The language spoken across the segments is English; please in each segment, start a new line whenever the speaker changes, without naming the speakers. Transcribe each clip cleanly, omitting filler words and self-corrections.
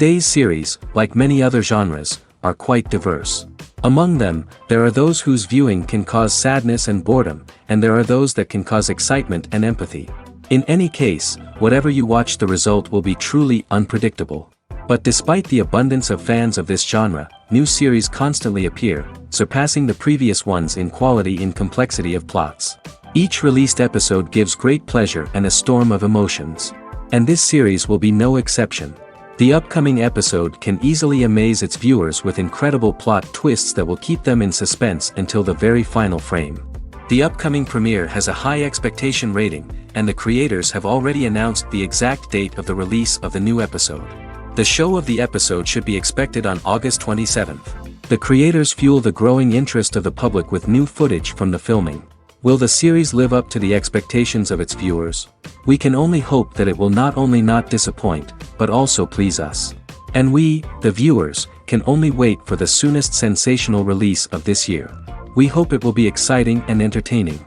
Today's series, like many other genres, are quite diverse. Among them, there are those whose viewing can cause sadness and boredom, and there are those that can cause excitement and empathy. In any case, whatever you watch, the result will be truly unpredictable. But despite the abundance of fans of this genre, new series constantly appear, surpassing the previous ones in quality and complexity of plots. Each released episode gives great pleasure and a storm of emotions. And this series will be no exception. The upcoming episode can easily amaze its viewers with incredible plot twists that will keep them in suspense until the very final frame. The upcoming premiere has a high expectation rating, and the creators have already announced the exact date of the release of the new episode. The show of the episode should be expected on August 27th. The creators fuel the growing interest of the public with new footage from the filming. Will the series live up to the expectations of its viewers? We can only hope that it will not only not disappoint, but also please us. And we, the viewers, can only wait for the soonest sensational release of this year. We hope it will be exciting and entertaining.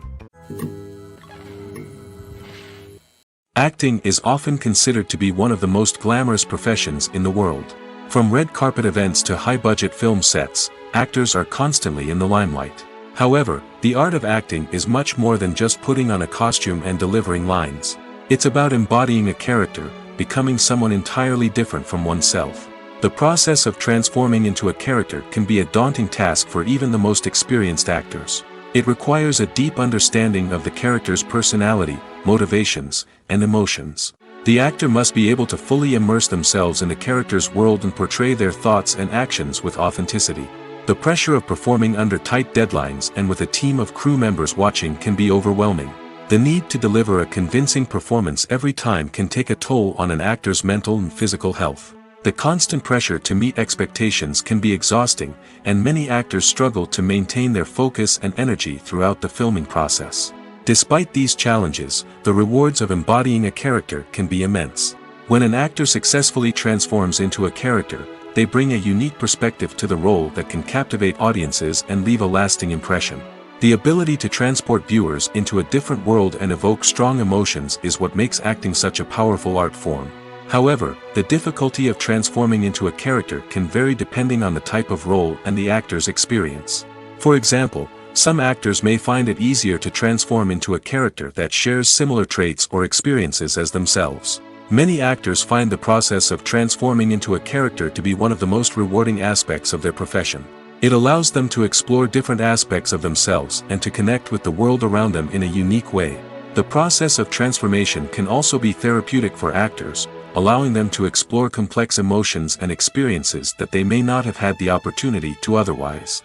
Acting is often considered to be one of the most glamorous professions in the world. From red carpet events to high-budget film sets, actors are constantly in the limelight. However, the art of acting is much more than just putting on a costume and delivering lines. It's about embodying a character, becoming someone entirely different from oneself. The process of transforming into a character can be a daunting task for even the most experienced actors. It requires a deep understanding of the character's personality, motivations, and emotions. The actor must be able to fully immerse themselves in the character's world and portray their thoughts and actions with authenticity. The pressure of performing under tight deadlines and with a team of crew members watching can be overwhelming. The need to deliver a convincing performance every time can take a toll on an actor's mental and physical health. The constant pressure to meet expectations can be exhausting, and many actors struggle to maintain their focus and energy throughout the filming process. Despite these challenges, the rewards of embodying a character can be immense. When an actor successfully transforms into a character, they bring a unique perspective to the role that can captivate audiences and leave a lasting impression. The ability to transport viewers into a different world and evoke strong emotions is what makes acting such a powerful art form. However, the difficulty of transforming into a character can vary depending on the type of role and the actor's experience. For example, some actors may find it easier to transform into a character that shares similar traits or experiences as themselves. Many actors find the process of transforming into a character to be one of the most rewarding aspects of their profession. It allows them to explore different aspects of themselves and to connect with the world around them in a unique way. The process of transformation can also be therapeutic for actors, allowing them to explore complex emotions and experiences that they may not have had the opportunity to otherwise.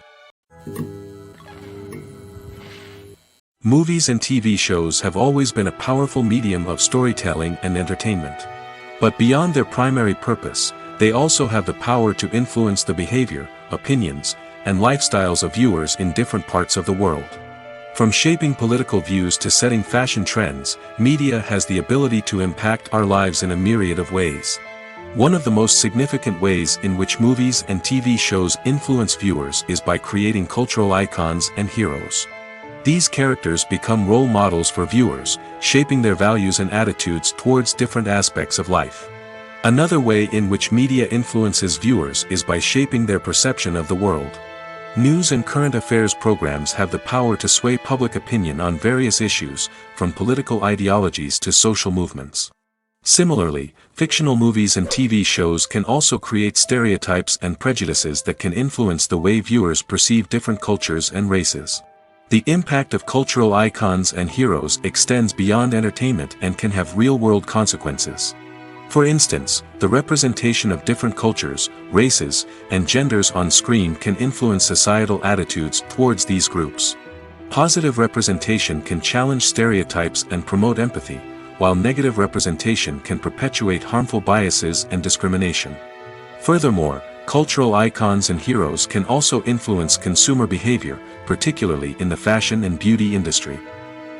Movies and TV shows have always been a powerful medium of storytelling and entertainment. But beyond their primary purpose, they also have the power to influence the behavior, opinions, and lifestyles of viewers in different parts of the world. From shaping political views to setting fashion trends, media has the ability to impact our lives in a myriad of ways. One of the most significant ways in which movies and TV shows influence viewers is by creating cultural icons and heroes. These characters become role models for viewers, shaping their values and attitudes towards different aspects of life. Another way in which media influences viewers is by shaping their perception of the world. News and current affairs programs have the power to sway public opinion on various issues, from political ideologies to social movements. Similarly, fictional movies and TV shows can also create stereotypes and prejudices that can influence the way viewers perceive different cultures and races. The impact of cultural icons and heroes extends beyond entertainment and can have real-world consequences. For instance, the representation of different cultures, races, and genders on screen can influence societal attitudes towards these groups. Positive representation can challenge stereotypes and promote empathy, while negative representation can perpetuate harmful biases and discrimination. Furthermore, cultural icons and heroes can also influence consumer behavior, particularly in the fashion and beauty industry.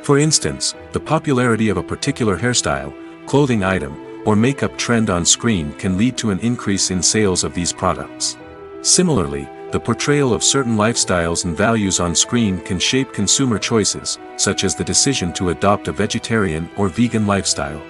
For instance, the popularity of a particular hairstyle, clothing item, or makeup trend on screen can lead to an increase in sales of these products. Similarly, the portrayal of certain lifestyles and values on screen can shape consumer choices, such as the decision to adopt a vegetarian or vegan lifestyle.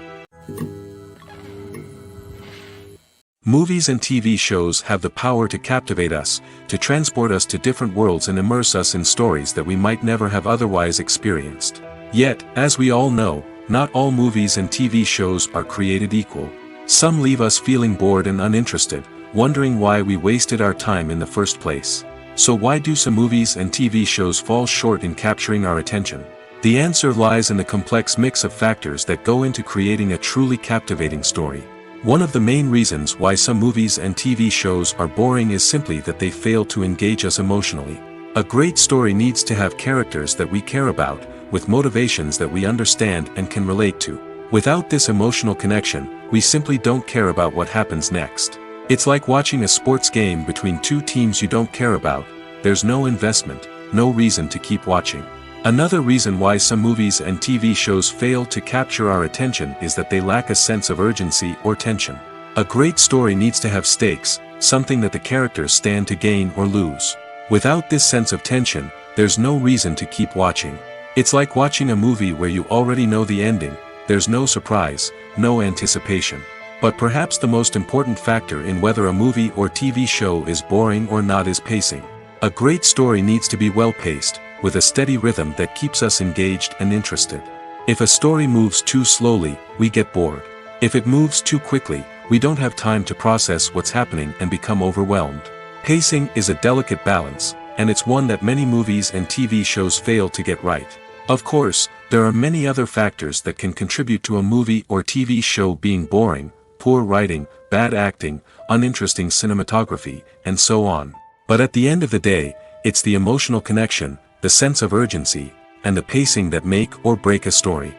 Movies and TV shows have the power to captivate us, to transport us to different worlds and immerse us in stories that we might never have otherwise experienced. Yet, as we all know, not all movies and TV shows are created equal. Some leave us feeling bored and uninterested, wondering why we wasted our time in the first place. So why do some movies and TV shows fall short in capturing our attention? The answer lies in the complex mix of factors that go into creating a truly captivating story. One of the main reasons why some movies and TV shows are boring is simply that they fail to engage us emotionally. A great story needs to have characters that we care about, with motivations that we understand and can relate to. Without this emotional connection, we simply don't care about what happens next. It's like watching a sports game between two teams you don't care about. There's no investment, no reason to keep watching. Another reason why some movies and TV shows fail to capture our attention is that they lack a sense of urgency or tension. A great story needs to have stakes, something that the characters stand to gain or lose. Without this sense of tension, there's no reason to keep watching. It's like watching a movie where you already know the ending, there's no surprise, no anticipation. But perhaps the most important factor in whether a movie or TV show is boring or not is pacing. A great story needs to be well-paced, with a steady rhythm that keeps us engaged and interested. If a story moves too slowly, we get bored. If it moves too quickly, we don't have time to process what's happening and become overwhelmed. Pacing is a delicate balance, and it's one that many movies and TV shows fail to get right. Of course, there are many other factors that can contribute to a movie or TV show being boring: poor writing, bad acting, uninteresting cinematography, and so on. But at the end of the day, it's the emotional connection, the sense of urgency, and the pacing that make or break a story.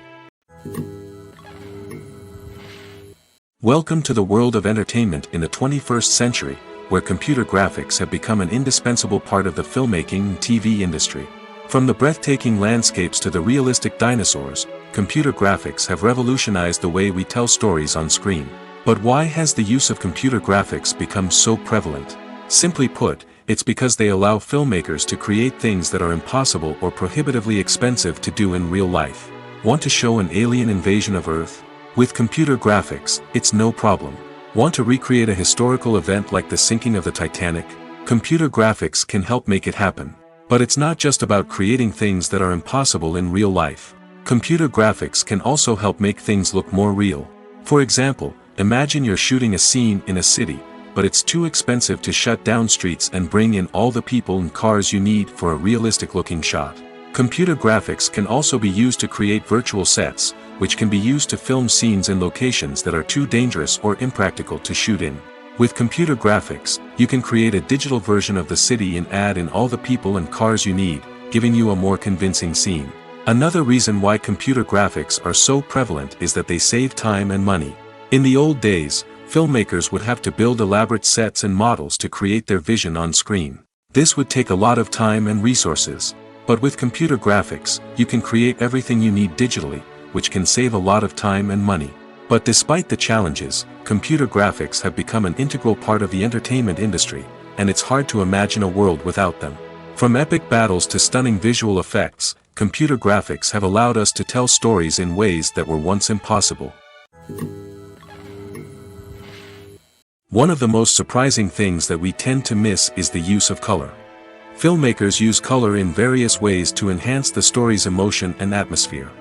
Welcome to the world of entertainment in the 21st century, where computer graphics have become an indispensable part of the filmmaking and TV industry. From the breathtaking landscapes to the realistic dinosaurs, computer graphics have revolutionized the way we tell stories on screen. But why has the use of computer graphics become so prevalent? Simply put, it's because they allow filmmakers to create things that are impossible or prohibitively expensive to do in real life. Want to show an alien invasion of Earth? With computer graphics, it's no problem. Want to recreate a historical event like the sinking of the Titanic? Computer graphics can help make it happen. But it's not just about creating things that are impossible in real life. Computer graphics can also help make things look more real. For example, imagine you're shooting a scene in a city, but it's too expensive to shut down streets and bring in all the people and cars you need for a realistic-looking shot. Computer graphics can also be used to create virtual sets, which can be used to film scenes in locations that are too dangerous or impractical to shoot in. With computer graphics, you can create a digital version of the city and add in all the people and cars you need, giving you a more convincing scene. Another reason why computer graphics are so prevalent is that they save time and money. In the old days, filmmakers would have to build elaborate sets and models to create their vision on screen. This would take a lot of time and resources. But with computer graphics, you can create everything you need digitally, which can save a lot of time and money. But despite the challenges, computer graphics have become an integral part of the entertainment industry, and it's hard to imagine a world without them. From epic battles to stunning visual effects, computer graphics have allowed us to tell stories in ways that were once impossible. One of the most surprising things that we tend to miss is the use of color. Filmmakers use color in various ways to enhance the story's emotion and atmosphere.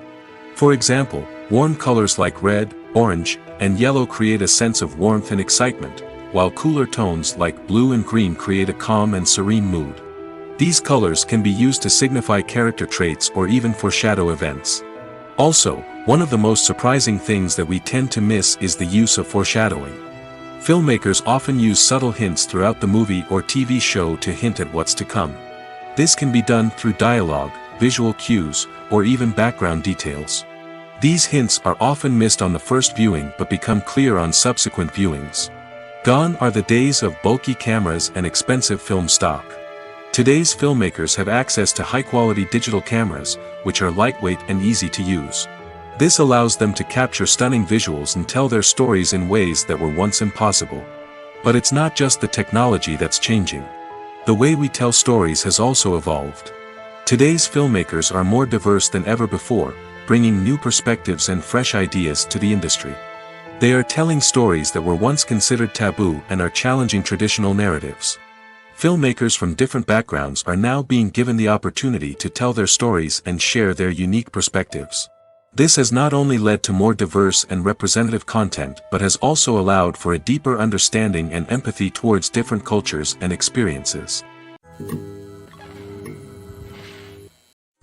For example, warm colors like red, orange, and yellow create a sense of warmth and excitement, while cooler tones like blue and green create a calm and serene mood. These colors can be used to signify character traits or even foreshadow events. Also, one of the most surprising things that we tend to miss is the use of foreshadowing. Filmmakers often use subtle hints throughout the movie or TV show to hint at what's to come. This can be done through dialogue, visual cues, or even background details. These hints are often missed on the first viewing but become clear on subsequent viewings. Gone are the days of bulky cameras and expensive film stock. Today's filmmakers have access to high-quality digital cameras, which are lightweight and easy to use. This allows them to capture stunning visuals and tell their stories in ways that were once impossible. But it's not just the technology that's changing. The way we tell stories has also evolved. Today's filmmakers are more diverse than ever before, bringing new perspectives and fresh ideas to the industry. They are telling stories that were once considered taboo and are challenging traditional narratives. Filmmakers from different backgrounds are now being given the opportunity to tell their stories and share their unique perspectives. This has not only led to more diverse and representative content but has also allowed for a deeper understanding and empathy towards different cultures and experiences.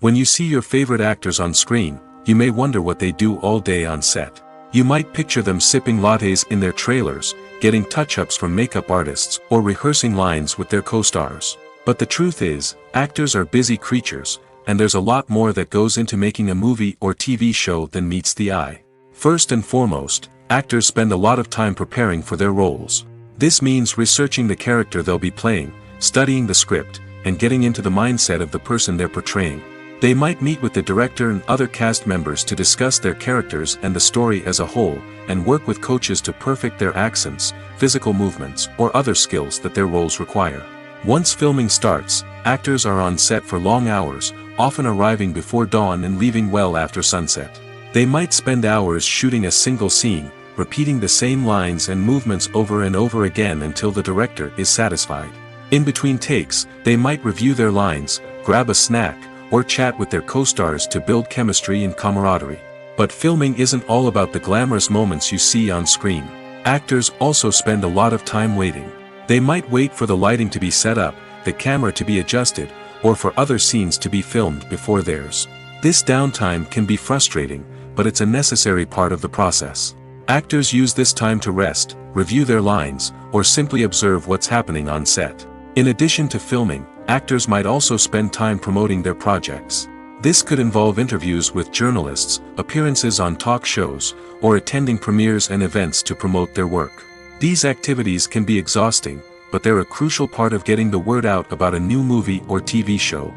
When you see your favorite actors on screen, you may wonder what they do all day on set. You might picture them sipping lattes in their trailers, getting touch-ups from makeup artists, or rehearsing lines with their co-stars. But the truth is, actors are busy creatures, and there's a lot more that goes into making a movie or TV show than meets the eye. First and foremost, actors spend a lot of time preparing for their roles. This means researching the character they'll be playing, studying the script, and getting into the mindset of the person they're portraying. They might meet with the director and other cast members to discuss their characters and the story as a whole, and work with coaches to perfect their accents, physical movements, or other skills that their roles require. Once filming starts, actors are on set for long hours, often arriving before dawn and leaving well after sunset. They might spend hours shooting a single scene, repeating the same lines and movements over and over again until the director is satisfied. In between takes, they might review their lines, grab a snack, or chat with their co-stars to build chemistry and camaraderie. But filming isn't all about the glamorous moments you see on screen. Actors also spend a lot of time waiting. They might wait for the lighting to be set up, the camera to be adjusted, or for other scenes to be filmed before theirs. This downtime can be frustrating, but it's a necessary part of the process. Actors use this time to rest, review their lines, or simply observe what's happening on set. In addition to filming, actors might also spend time promoting their projects. This could involve interviews with journalists, appearances on talk shows, or attending premieres and events to promote their work. These activities can be exhausting, but they're a crucial part of getting the word out about a new movie or TV show.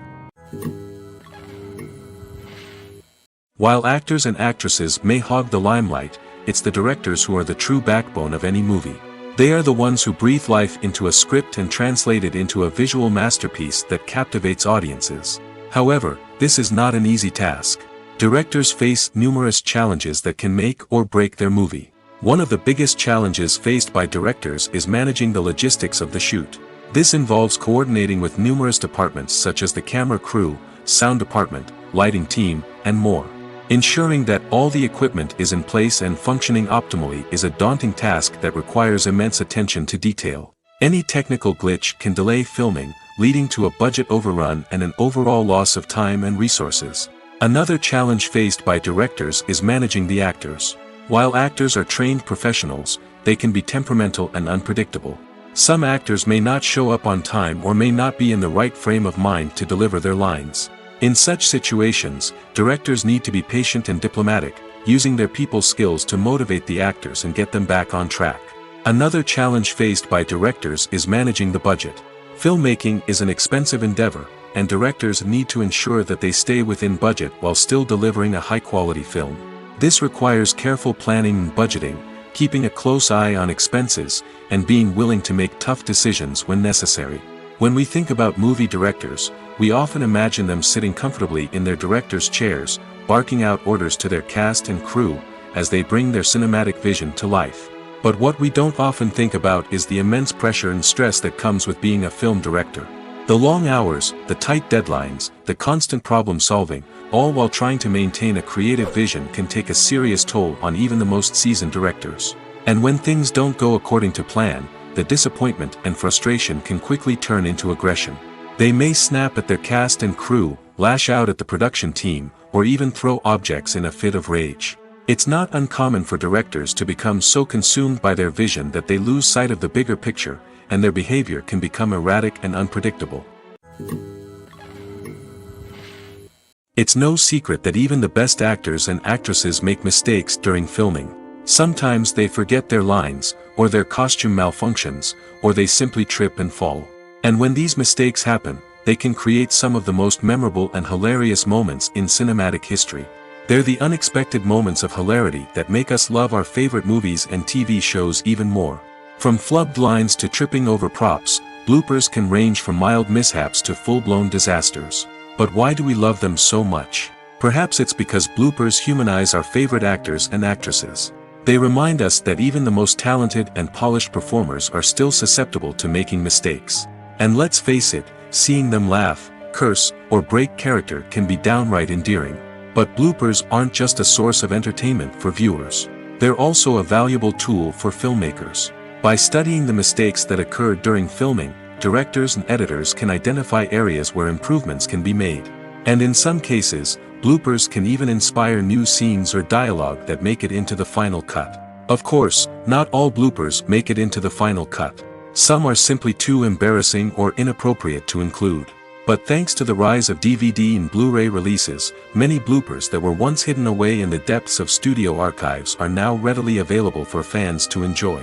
While actors and actresses may hog the limelight, it's the directors who are the true backbone of any movie. They are the ones who breathe life into a script and translate it into a visual masterpiece that captivates audiences. However, this is not an easy task. Directors face numerous challenges that can make or break their movie. One of the biggest challenges faced by directors is managing the logistics of the shoot. This involves coordinating with numerous departments such as the camera crew, sound department, lighting team, and more. Ensuring that all the equipment is in place and functioning optimally is a daunting task that requires immense attention to detail. Any technical glitch can delay filming, leading to a budget overrun and an overall loss of time and resources. Another challenge faced by directors is managing the actors. While actors are trained professionals, they can be temperamental and unpredictable. Some actors may not show up on time or may not be in the right frame of mind to deliver their lines. In such situations, directors need to be patient and diplomatic, using their people skills to motivate the actors and get them back on track. Another challenge faced by directors is managing the budget. Filmmaking is an expensive endeavor, and directors need to ensure that they stay within budget while still delivering a high-quality film. This requires careful planning and budgeting, keeping a close eye on expenses, and being willing to make tough decisions when necessary. When we think about movie directors, we often imagine them sitting comfortably in their director's chairs, barking out orders to their cast and crew, as they bring their cinematic vision to life. But what we don't often think about is the immense pressure and stress that comes with being a film director. The long hours, the tight deadlines, the constant problem solving, all while trying to maintain a creative vision can take a serious toll on even the most seasoned directors. And when things don't go according to plan, the disappointment and frustration can quickly turn into aggression. They may snap at their cast and crew, lash out at the production team, or even throw objects in a fit of rage. It's not uncommon for directors to become so consumed by their vision that they lose sight of the bigger picture, and their behavior can become erratic and unpredictable. It's no secret that even the best actors and actresses make mistakes during filming. Sometimes they forget their lines, or their costume malfunctions, or they simply trip and fall. And when these mistakes happen, they can create some of the most memorable and hilarious moments in cinematic history. They're the unexpected moments of hilarity that make us love our favorite movies and TV shows even more. From flubbed lines to tripping over props, bloopers can range from mild mishaps to full-blown disasters. But why do we love them so much? Perhaps it's because bloopers humanize our favorite actors and actresses. They remind us that even the most talented and polished performers are still susceptible to making mistakes. And let's face it, seeing them laugh, curse, or break character can be downright endearing. But bloopers aren't just a source of entertainment for viewers. They're also a valuable tool for filmmakers. By studying the mistakes that occur during filming, directors and editors can identify areas where improvements can be made. And in some cases, bloopers can even inspire new scenes or dialogue that make it into the final cut. Of course, not all bloopers make it into the final cut. Some are simply too embarrassing or inappropriate to include. But thanks to the rise of DVD and Blu-ray releases, many bloopers that were once hidden away in the depths of studio archives are now readily available for fans to enjoy.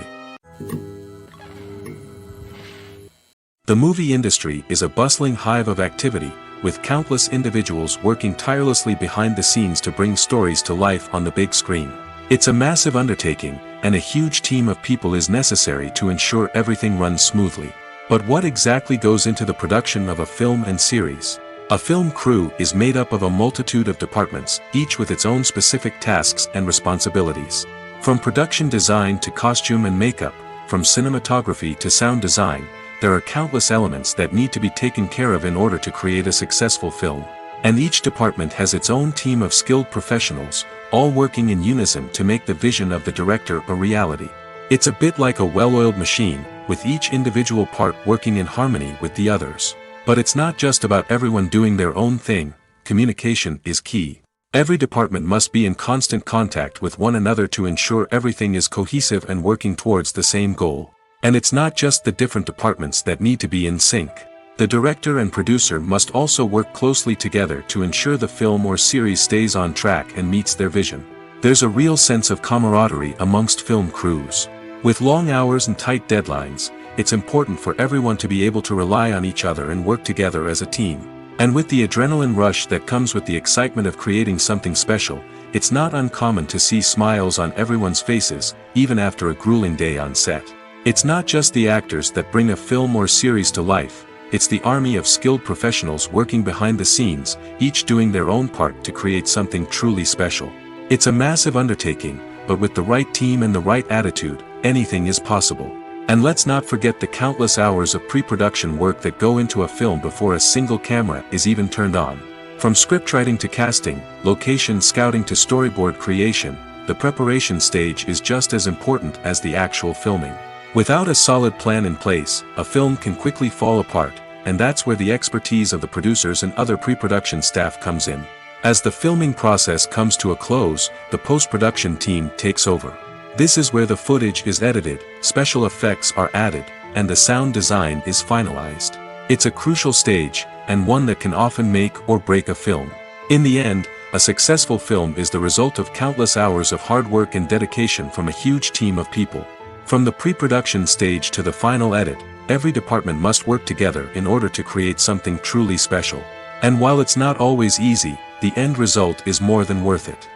The movie industry is a bustling hive of activity, with countless individuals working tirelessly behind the scenes to bring stories to life on the big screen. It's a massive undertaking, and a huge team of people is necessary to ensure everything runs smoothly. But what exactly goes into the production of a film and series? A film crew is made up of a multitude of departments, each with its own specific tasks and responsibilities. From production design to costume and makeup, from cinematography to sound design, there are countless elements that need to be taken care of in order to create a successful film. And each department has its own team of skilled professionals, all working in unison to make the vision of the director a reality. It's a bit like a well-oiled machine, with each individual part working in harmony with the others. But it's not just about everyone doing their own thing. Communication is key. Every department must be in constant contact with one another to ensure everything is cohesive and working towards the same goal. And it's not just the different departments that need to be in sync. The director and producer must also work closely together to ensure the film or series stays on track and meets their vision. There's a real sense of camaraderie amongst film crews. With long hours and tight deadlines, it's important for everyone to be able to rely on each other and work together as a team. And with the adrenaline rush that comes with the excitement of creating something special, it's not uncommon to see smiles on everyone's faces, even after a grueling day on set. It's not just the actors that bring a film or series to life, it's the army of skilled professionals working behind the scenes, each doing their own part to create something truly special. It's a massive undertaking, but with the right team and the right attitude, anything is possible. And let's not forget the countless hours of pre-production work that go into a film before a single camera is even turned on. From scriptwriting to casting, location scouting to storyboard creation, the preparation stage is just as important as the actual filming. Without a solid plan in place, a film can quickly fall apart, and that's where the expertise of the producers and other pre-production staff comes in. As the filming process comes to a close, the post-production team takes over. This is where the footage is edited, special effects are added, and the sound design is finalized. It's a crucial stage, and one that can often make or break a film. In the end, a successful film is the result of countless hours of hard work and dedication from a huge team of people. From the pre-production stage to the final edit, every department must work together in order to create something truly special. And while it's not always easy, the end result is more than worth it.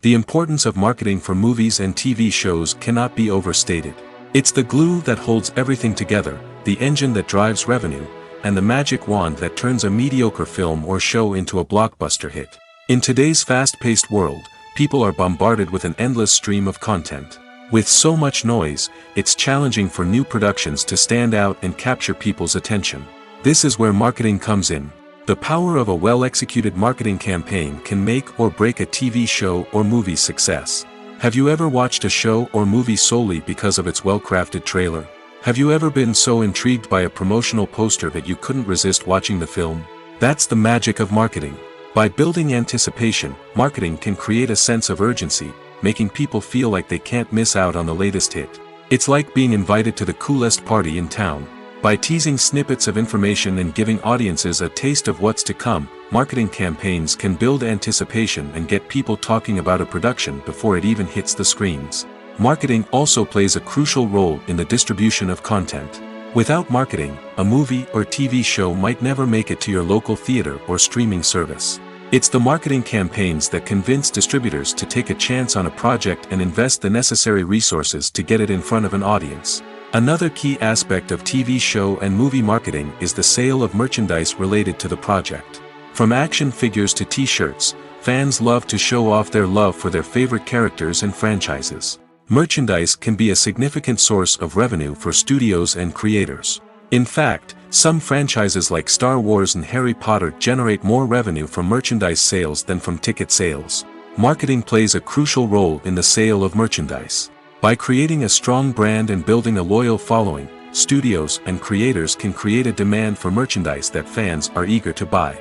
The importance of marketing for movies and TV shows cannot be overstated. It's the glue that holds everything together, the engine that drives revenue, and the magic wand that turns a mediocre film or show into a blockbuster hit. In today's fast-paced world, people are bombarded with an endless stream of content. With so much noise, it's challenging for new productions to stand out and capture people's attention. This is where marketing comes in. The power of a well-executed marketing campaign can make or break a TV show or movie's success. Have you ever watched a show or movie solely because of its well-crafted trailer? Have you ever been so intrigued by a promotional poster that you couldn't resist watching the film? That's the magic of marketing. By building anticipation, marketing can create a sense of urgency, making people feel like they can't miss out on the latest hit. It's like being invited to the coolest party in town. By teasing snippets of information and giving audiences a taste of what's to come, marketing campaigns can build anticipation and get people talking about a production before it even hits the screens. Marketing also plays a crucial role in the distribution of content. Without marketing, a movie or TV show might never make it to your local theater or streaming service. It's the marketing campaigns that convince distributors to take a chance on a project and invest the necessary resources to get it in front of an audience. Another key aspect of TV show and movie marketing is the sale of merchandise related to the project. From action figures to t-shirts, fans love to show off their love for their favorite characters and franchises. Merchandise can be a significant source of revenue for studios and creators. In fact, some franchises like Star Wars and Harry Potter generate more revenue from merchandise sales than from ticket sales. Marketing plays a crucial role in the sale of merchandise. By creating a strong brand and building a loyal following, studios and creators can create a demand for merchandise that fans are eager to buy.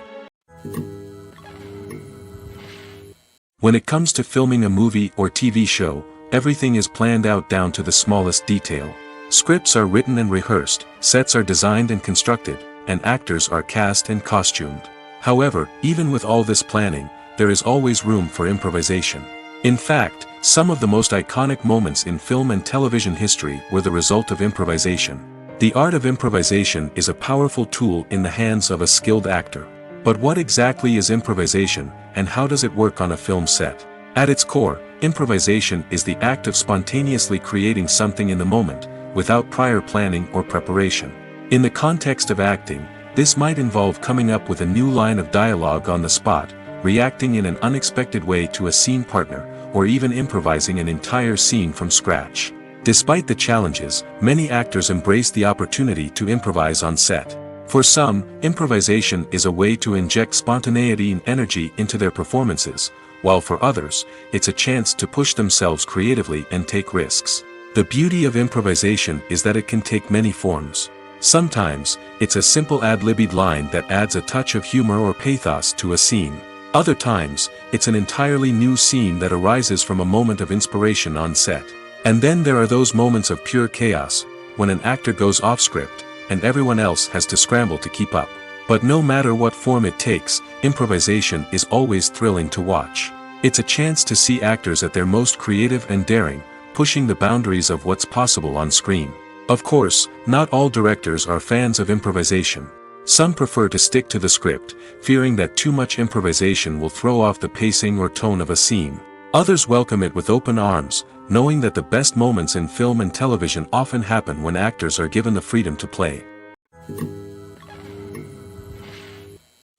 When it comes to filming a movie or TV show, everything is planned out down to the smallest detail. Scripts are written and rehearsed, sets are designed and constructed, and actors are cast and costumed. However, even with all this planning, there is always room for improvisation. In fact, some of the most iconic moments in film and television history were the result of improvisation. The art of improvisation is a powerful tool in the hands of a skilled actor. But what exactly is improvisation, and how does it work on a film set? At its core, improvisation is the act of spontaneously creating something in the moment, without prior planning or preparation. In the context of acting, this might involve coming up with a new line of dialogue on the spot, reacting in an unexpected way to a scene partner, or even improvising an entire scene from scratch. Despite the challenges, many actors embrace the opportunity to improvise on set. For some, improvisation is a way to inject spontaneity and energy into their performances, while for others, it's a chance to push themselves creatively and take risks. The beauty of improvisation is that it can take many forms. Sometimes, it's a simple ad-libbed line that adds a touch of humor or pathos to a scene. Other times, it's an entirely new scene that arises from a moment of inspiration on set. And then there are those moments of pure chaos, when an actor goes off script, and everyone else has to scramble to keep up. But no matter what form it takes, improvisation is always thrilling to watch. It's a chance to see actors at their most creative and daring, pushing the boundaries of what's possible on screen. Of course, not all directors are fans of improvisation. Some prefer to stick to the script, fearing that too much improvisation will throw off the pacing or tone of a scene. Others welcome it with open arms, knowing that the best moments in film and television often happen when actors are given the freedom to play.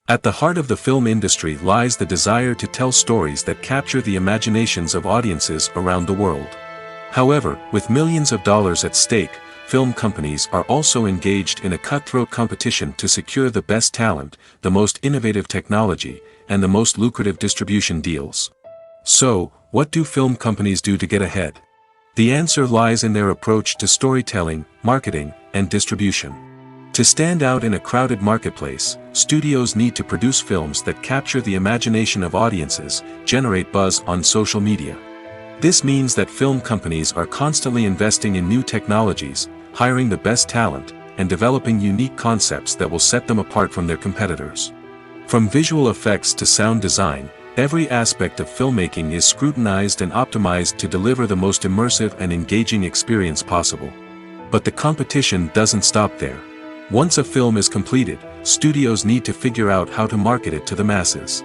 At the heart of the film industry lies the desire to tell stories that capture the imaginations of audiences around the world. However, with millions of dollars at stake, film companies are also engaged in a cutthroat competition to secure the best talent, the most innovative technology, and the most lucrative distribution deals. So, what do film companies do to get ahead? The answer lies in their approach to storytelling, marketing, and distribution. To stand out in a crowded marketplace, studios need to produce films that capture the imagination of audiences, generate buzz on social media. This means that film companies are constantly investing in new technologies, hiring the best talent, and developing unique concepts that will set them apart from their competitors. From visual effects to sound design, every aspect of filmmaking is scrutinized and optimized to deliver the most immersive and engaging experience possible. But the competition doesn't stop there. Once a film is completed, studios need to figure out how to market it to the masses.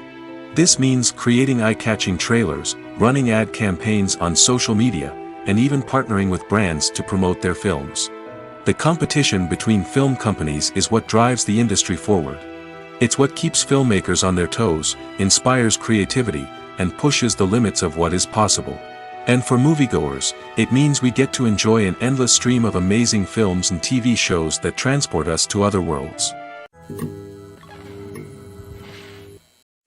This means creating eye-catching trailers, running ad campaigns on social media, and even partnering with brands to promote their films. The competition between film companies is what drives the industry forward. It's what keeps filmmakers on their toes, inspires creativity, and pushes the limits of what is possible. And for moviegoers, it means we get to enjoy an endless stream of amazing films and TV shows that transport us to other worlds.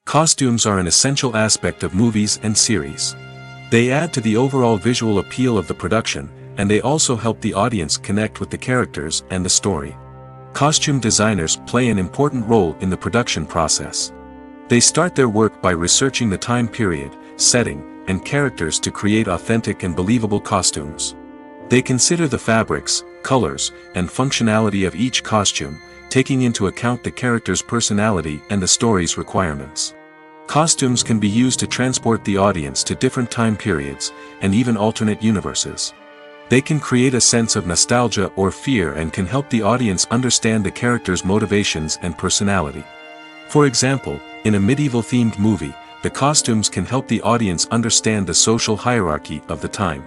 Costumes are an essential aspect of movies and series. They add to the overall visual appeal of the production, and they also help the audience connect with the characters and the story. Costume designers play an important role in the production process. They start their work by researching the time period, setting, and characters to create authentic and believable costumes. They consider the fabrics, colors, and functionality of each costume, taking into account the character's personality and the story's requirements. Costumes can be used to transport the audience to different time periods, and even alternate universes. They can create a sense of nostalgia or fear and can help the audience understand the character's motivations and personality. For example, in a medieval-themed movie, the costumes can help the audience understand the social hierarchy of the time.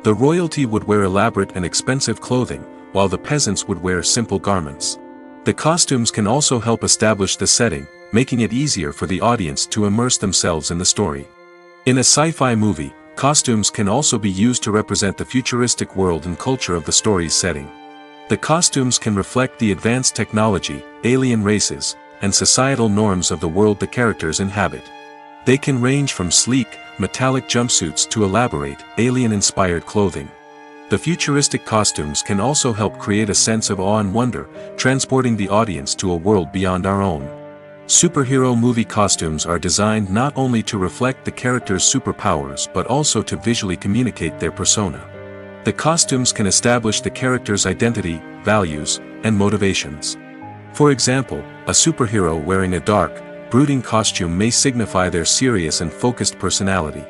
The royalty would wear elaborate and expensive clothing, while the peasants would wear simple garments. The costumes can also help establish the setting, making it easier for the audience to immerse themselves in the story. In a sci-fi movie, costumes can also be used to represent the futuristic world and culture of the story's setting. The costumes can reflect the advanced technology, alien races, and societal norms of the world the characters inhabit. They can range from sleek, metallic jumpsuits to elaborate, alien-inspired clothing. The futuristic costumes can also help create a sense of awe and wonder, transporting the audience to a world beyond our own. Superhero movie costumes are designed not only to reflect the character's superpowers but also to visually communicate their persona. The costumes can establish the character's identity, values, and motivations. For example, a superhero wearing a dark, brooding costume may signify their serious and focused personality.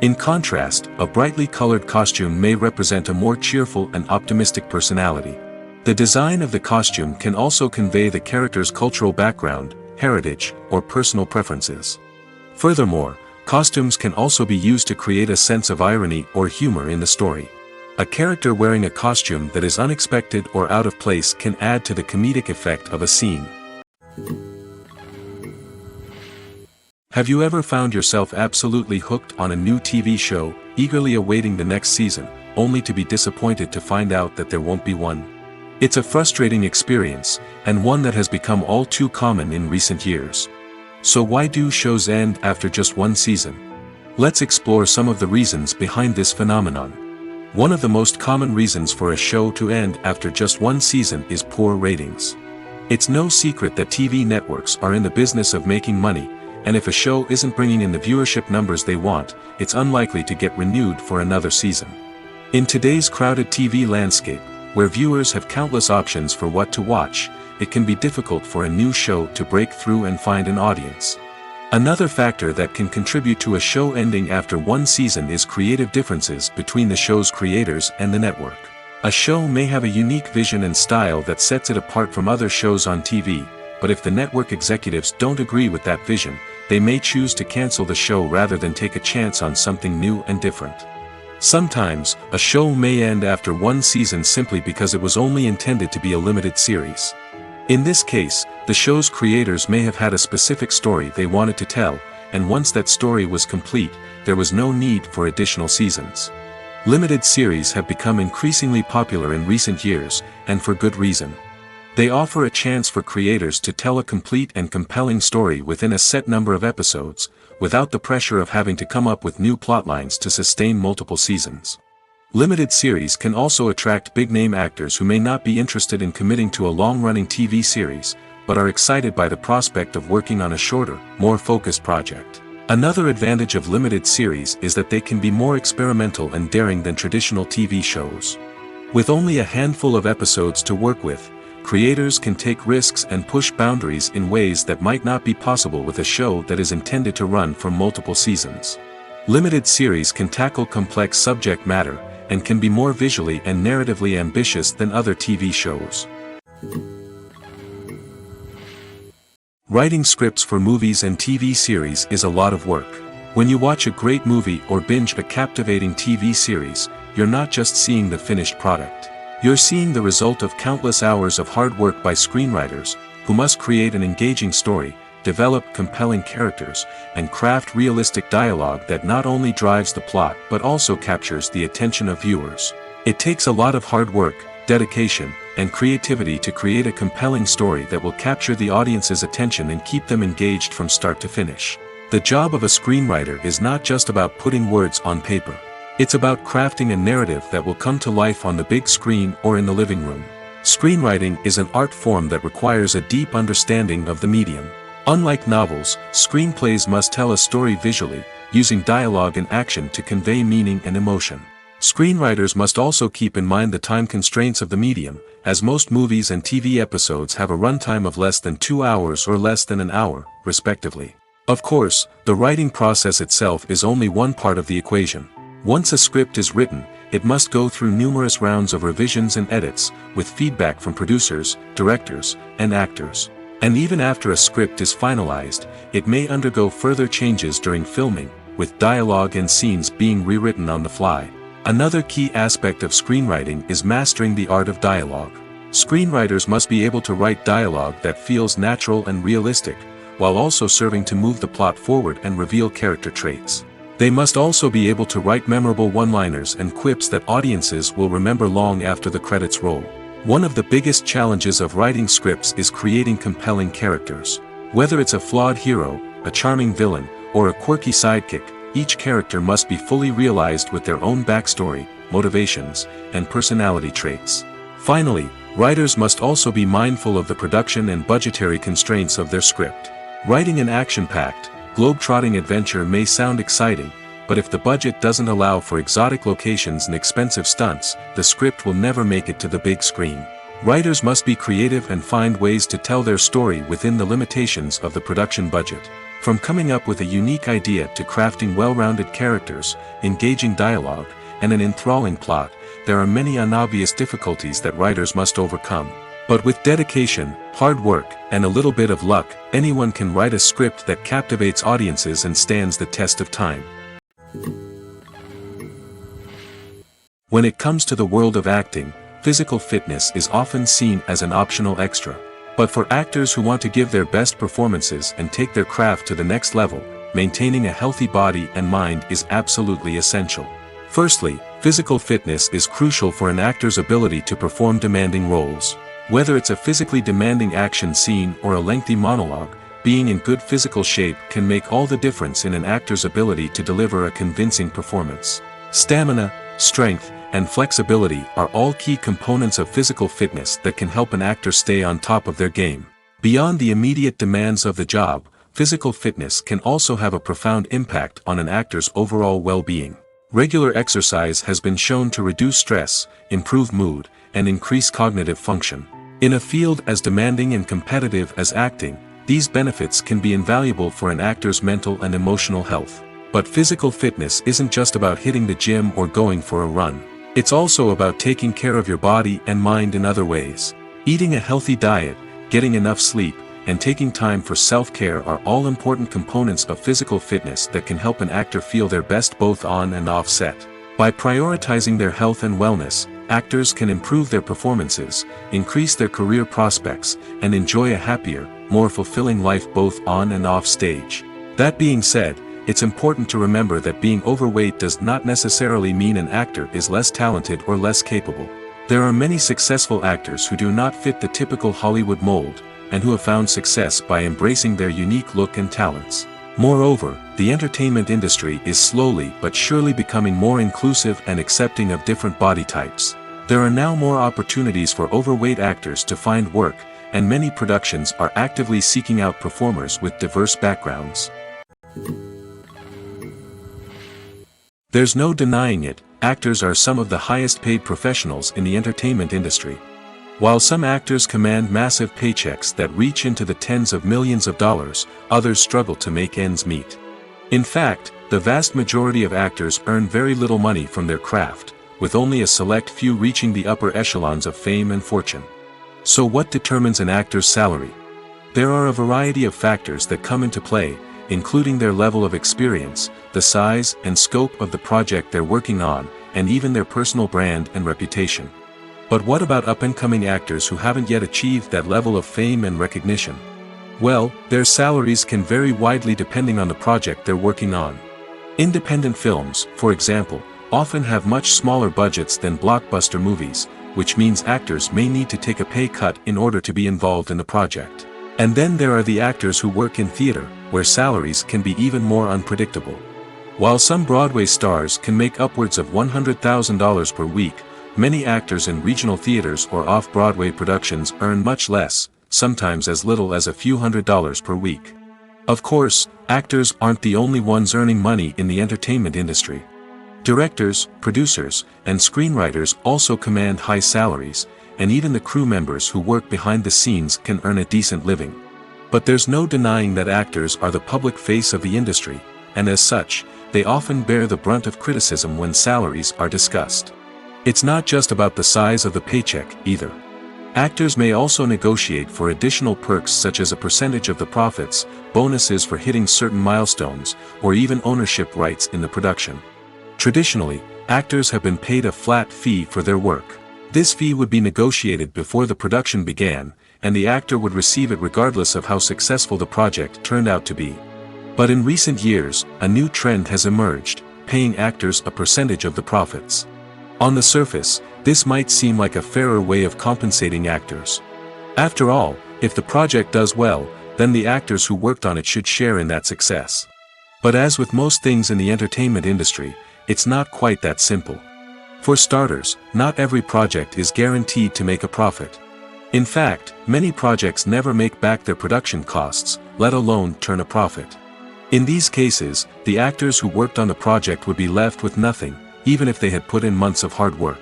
In contrast, a brightly colored costume may represent a more cheerful and optimistic personality. The design of the costume can also convey the character's cultural background, heritage, or personal preferences. Furthermore, costumes can also be used to create a sense of irony or humor in the story. A character wearing a costume that is unexpected or out of place can add to the comedic effect of a scene. Have you ever found yourself absolutely hooked on a new TV show, eagerly awaiting the next season, only to be disappointed to find out that there won't be one? It's a frustrating experience, and one that has become all too common in recent years. So why do shows end after just one season? Let's explore some of the reasons behind this phenomenon. One of the most common reasons for a show to end after just one season is poor ratings. It's no secret that TV networks are in the business of making money, and if a show isn't bringing in the viewership numbers they want, it's unlikely to get renewed for another season. In today's crowded TV landscape, where viewers have countless options for what to watch, it can be difficult for a new show to break through and find an audience. Another factor that can contribute to a show ending after one season is creative differences between the show's creators and the network. A show may have a unique vision and style that sets it apart from other shows on TV, but if the network executives don't agree with that vision, they may choose to cancel the show rather than take a chance on something new and different. Sometimes, a show may end after one season simply because it was only intended to be a limited series. In this case, the show's creators may have had a specific story they wanted to tell, and once that story was complete, there was no need for additional seasons. Limited series have become increasingly popular in recent years, and for good reason. They offer a chance for creators to tell a complete and compelling story within a set number of episodes, without the pressure of having to come up with new plotlines to sustain multiple seasons. Limited series can also attract big-name actors who may not be interested in committing to a long-running TV series, but are excited by the prospect of working on a shorter, more focused project. Another advantage of limited series is that they can be more experimental and daring than traditional TV shows. With only a handful of episodes to work with, creators can take risks and push boundaries in ways that might not be possible with a show that is intended to run for multiple seasons. Limited series can tackle complex subject matter, and can be more visually and narratively ambitious than other TV shows. Writing scripts for movies and TV series is a lot of work. When you watch a great movie or binge a captivating TV series, you're not just seeing the finished product. You're seeing the result of countless hours of hard work by screenwriters, who must create an engaging story, develop compelling characters, and craft realistic dialogue that not only drives the plot but also captures the attention of viewers. It takes a lot of hard work, dedication, and creativity to create a compelling story that will capture the audience's attention and keep them engaged from start to finish. The job of a screenwriter is not just about putting words on paper. It's about crafting a narrative that will come to life on the big screen or in the living room. Screenwriting is an art form that requires a deep understanding of the medium. Unlike novels, screenplays must tell a story visually, using dialogue and action to convey meaning and emotion. Screenwriters must also keep in mind the time constraints of the medium, as most movies and TV episodes have a runtime of less than 2 hours or less than an hour, respectively. Of course, the writing process itself is only one part of the equation. Once a script is written, it must go through numerous rounds of revisions and edits, with feedback from producers, directors, and actors. And even after a script is finalized, it may undergo further changes during filming, with dialogue and scenes being rewritten on the fly. Another key aspect of screenwriting is mastering the art of dialogue. Screenwriters must be able to write dialogue that feels natural and realistic, while also serving to move the plot forward and reveal character traits. They must also be able to write memorable one-liners and quips that audiences will remember long after the credits roll. One of the biggest challenges of writing scripts is creating compelling characters. Whether it's a flawed hero, a charming villain, or a quirky sidekick, each character must be fully realized with their own backstory, motivations, and personality traits. Finally, writers must also be mindful of the production and budgetary constraints of their script. Writing an action-packed, globe-trotting adventure may sound exciting, but if the budget doesn't allow for exotic locations and expensive stunts, the script will never make it to the big screen. Writers must be creative and find ways to tell their story within the limitations of the production budget. From coming up with a unique idea to crafting well-rounded characters, engaging dialogue, and an enthralling plot, there are many unobvious difficulties that writers must overcome. But with dedication, hard work, and a little bit of luck, anyone can write a script that captivates audiences and stands the test of time. When it comes to the world of acting, physical fitness is often seen as an optional extra. But for actors who want to give their best performances and take their craft to the next level, maintaining a healthy body and mind is absolutely essential. Firstly, physical fitness is crucial for an actor's ability to perform demanding roles. Whether it's a physically demanding action scene or a lengthy monologue, being in good physical shape can make all the difference in an actor's ability to deliver a convincing performance. Stamina, strength, and flexibility are all key components of physical fitness that can help an actor stay on top of their game. Beyond the immediate demands of the job, physical fitness can also have a profound impact on an actor's overall well-being. Regular exercise has been shown to reduce stress, improve mood, and increase cognitive function. In a field as demanding and competitive as acting, these benefits can be invaluable for an actor's mental and emotional health. But physical fitness isn't just about hitting the gym or going for a run. It's also about taking care of your body and mind in other ways. Eating a healthy diet, getting enough sleep, and taking time for self-care are all important components of physical fitness that can help an actor feel their best both on and off set. By prioritizing their health and wellness, actors can improve their performances, increase their career prospects, and enjoy a happier, more fulfilling life both on and off stage. That being said, it's important to remember that being overweight does not necessarily mean an actor is less talented or less capable. There are many successful actors who do not fit the typical Hollywood mold, and who have found success by embracing their unique look and talents. Moreover, the entertainment industry is slowly but surely becoming more inclusive and accepting of different body types. There are now more opportunities for overweight actors to find work, and many productions are actively seeking out performers with diverse backgrounds. There's no denying it, actors are some of the highest paid professionals in the entertainment industry. While some actors command massive paychecks that reach into the tens of millions of dollars, others struggle to make ends meet. In fact, the vast majority of actors earn very little money from their craft, with only a select few reaching the upper echelons of fame and fortune. So what determines an actor's salary? There are a variety of factors that come into play, including their level of experience, the size and scope of the project they're working on, and even their personal brand and reputation. But what about up-and-coming actors who haven't yet achieved that level of fame and recognition? Well, their salaries can vary widely depending on the project they're working on. Independent films, for example, often have much smaller budgets than blockbuster movies, which means actors may need to take a pay cut in order to be involved in the project. And then there are the actors who work in theater, where salaries can be even more unpredictable. While some Broadway stars can make upwards of $100,000 per week, many actors in regional theaters or off-Broadway productions earn much less, sometimes as little as a few $100s per week. Of course, actors aren't the only ones earning money in the entertainment industry. Directors, producers, and screenwriters also command high salaries, and even the crew members who work behind the scenes can earn a decent living. But there's no denying that actors are the public face of the industry, and as such, they often bear the brunt of criticism when salaries are discussed. It's not just about the size of the paycheck, either. Actors may also negotiate for additional perks such as a percentage of the profits, bonuses for hitting certain milestones, or even ownership rights in the production. Traditionally, actors have been paid a flat fee for their work. This fee would be negotiated before the production began, and the actor would receive it regardless of how successful the project turned out to be. But in recent years, a new trend has emerged, paying actors a percentage of the profits. On the surface, this might seem like a fairer way of compensating actors. After all, if the project does well, then the actors who worked on it should share in that success. But as with most things in the entertainment industry, it's not quite that simple. For starters, not every project is guaranteed to make a profit. In fact, many projects never make back their production costs, let alone turn a profit. In these cases, the actors who worked on the project would be left with nothing, even if they had put in months of hard work.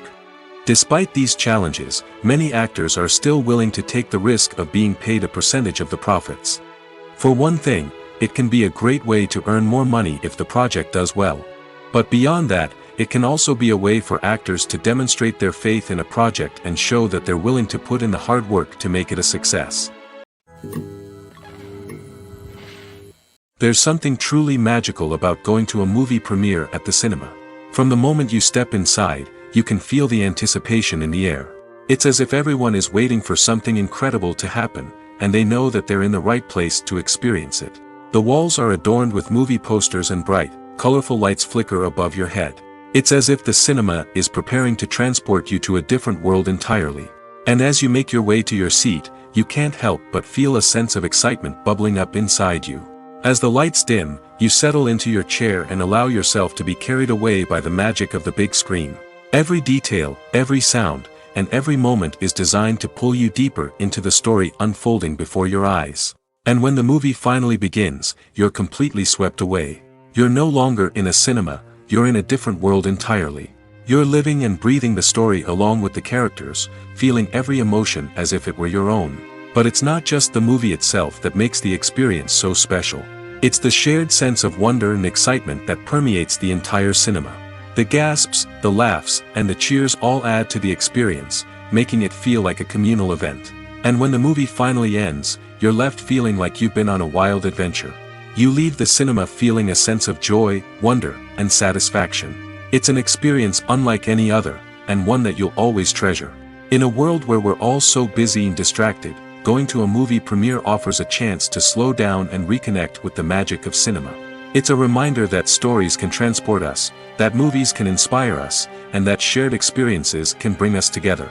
Despite these challenges, many actors are still willing to take the risk of being paid a percentage of the profits. For one thing, it can be a great way to earn more money if the project does well. But beyond that, it can also be a way for actors to demonstrate their faith in a project and show that they're willing to put in the hard work to make it a success. There's something truly magical about going to a movie premiere at the cinema. From the moment you step inside, you can feel the anticipation in the air. It's as if everyone is waiting for something incredible to happen, and they know that they're in the right place to experience it. The walls are adorned with movie posters and bright, colorful lights flicker above your head. It's as if the cinema is preparing to transport you to a different world entirely. And as you make your way to your seat, you can't help but feel a sense of excitement bubbling up inside you. As the lights dim, you settle into your chair and allow yourself to be carried away by the magic of the big screen. Every detail, every sound, and every moment is designed to pull you deeper into the story unfolding before your eyes. And when the movie finally begins, you're completely swept away. You're no longer in a cinema, you're in a different world entirely. You're living and breathing the story along with the characters, feeling every emotion as if it were your own. But it's not just the movie itself that makes the experience so special. It's the shared sense of wonder and excitement that permeates the entire cinema. The gasps, the laughs, and the cheers all add to the experience, making it feel like a communal event. And when the movie finally ends, you're left feeling like you've been on a wild adventure. You leave the cinema feeling a sense of joy, wonder, and satisfaction. It's an experience unlike any other, and one that you'll always treasure. In a world where we're all so busy and distracted, going to a movie premiere offers a chance to slow down and reconnect with the magic of cinema. It's a reminder that stories can transport us, that movies can inspire us, and that shared experiences can bring us together.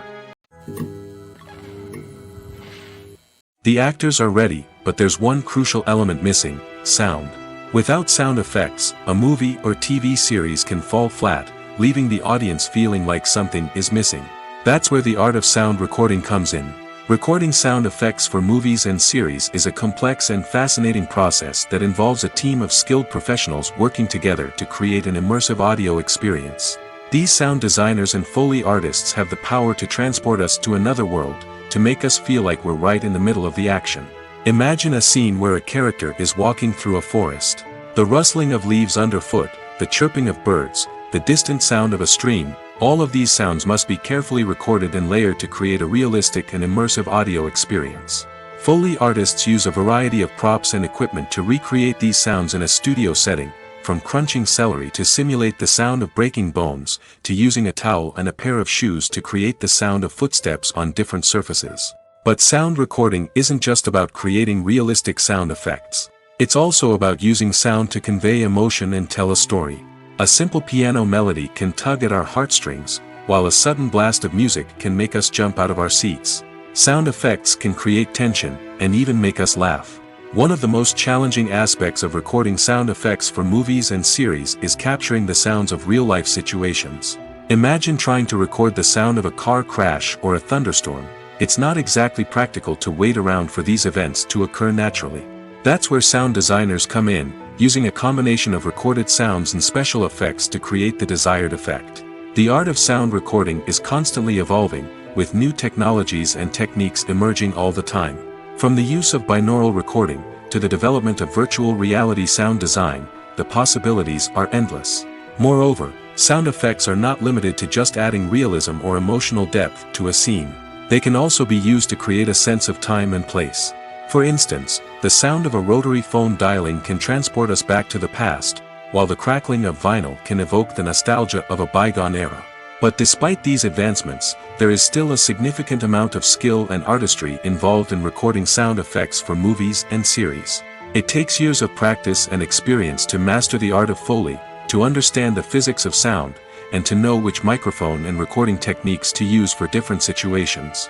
The actors are ready, but there's one crucial element missing: sound. Without sound effects, a movie or TV series can fall flat, leaving the audience feeling like something is missing. That's where the art of sound recording comes in. Recording sound effects for movies and series is a complex and fascinating process that involves a team of skilled professionals working together to create an immersive audio experience. These sound designers and Foley artists have the power to transport us to another world, to make us feel like we're right in the middle of the action. Imagine a scene where a character is walking through a forest. The rustling of leaves underfoot, the chirping of birds, the distant sound of a stream, all of these sounds must be carefully recorded and layered to create a realistic and immersive audio experience. Foley artists use a variety of props and equipment to recreate these sounds in a studio setting, from crunching celery to simulate the sound of breaking bones, to using a towel and a pair of shoes to create the sound of footsteps on different surfaces. But sound recording isn't just about creating realistic sound effects. It's also about using sound to convey emotion and tell a story. A simple piano melody can tug at our heartstrings, while a sudden blast of music can make us jump out of our seats. Sound effects can create tension, and even make us laugh. One of the most challenging aspects of recording sound effects for movies and series is capturing the sounds of real-life situations. Imagine trying to record the sound of a car crash or a thunderstorm. It's not exactly practical to wait around for these events to occur naturally. That's where sound designers come in, using a combination of recorded sounds and special effects to create the desired effect. The art of sound recording is constantly evolving, with new technologies and techniques emerging all the time. From the use of binaural recording, to the development of virtual reality sound design, the possibilities are endless. Moreover, sound effects are not limited to just adding realism or emotional depth to a scene. They can also be used to create a sense of time and place. For instance, the sound of a rotary phone dialing can transport us back to the past, while the crackling of vinyl can evoke the nostalgia of a bygone era. But despite these advancements, there is still a significant amount of skill and artistry involved in recording sound effects for movies and series. It takes years of practice and experience to master the art of Foley, to understand the physics of sound, and to know which microphone and recording techniques to use for different situations.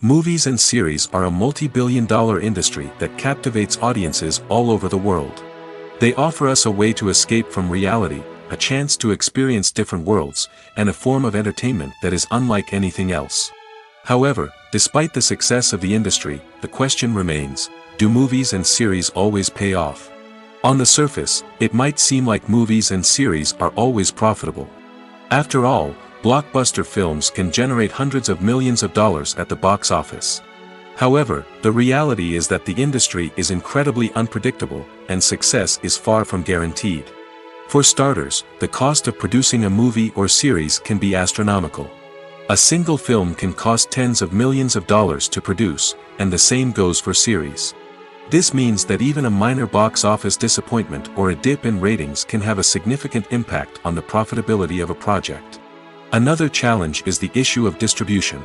Movies and series are a multi-billion-dollar industry that captivates audiences all over the world. They offer us a way to escape from reality, a chance to experience different worlds, and a form of entertainment that is unlike anything else. However, despite the success of the industry, the question remains, do movies and series always pay off? On the surface, it might seem like movies and series are always profitable. After all, blockbuster films can generate hundreds of millions of dollars at the box office. However, the reality is that the industry is incredibly unpredictable, and success is far from guaranteed. For starters, the cost of producing a movie or series can be astronomical. A single film can cost tens of millions of dollars to produce, and the same goes for series. This means that even a minor box office disappointment or a dip in ratings can have a significant impact on the profitability of a project. Another challenge is the issue of distribution.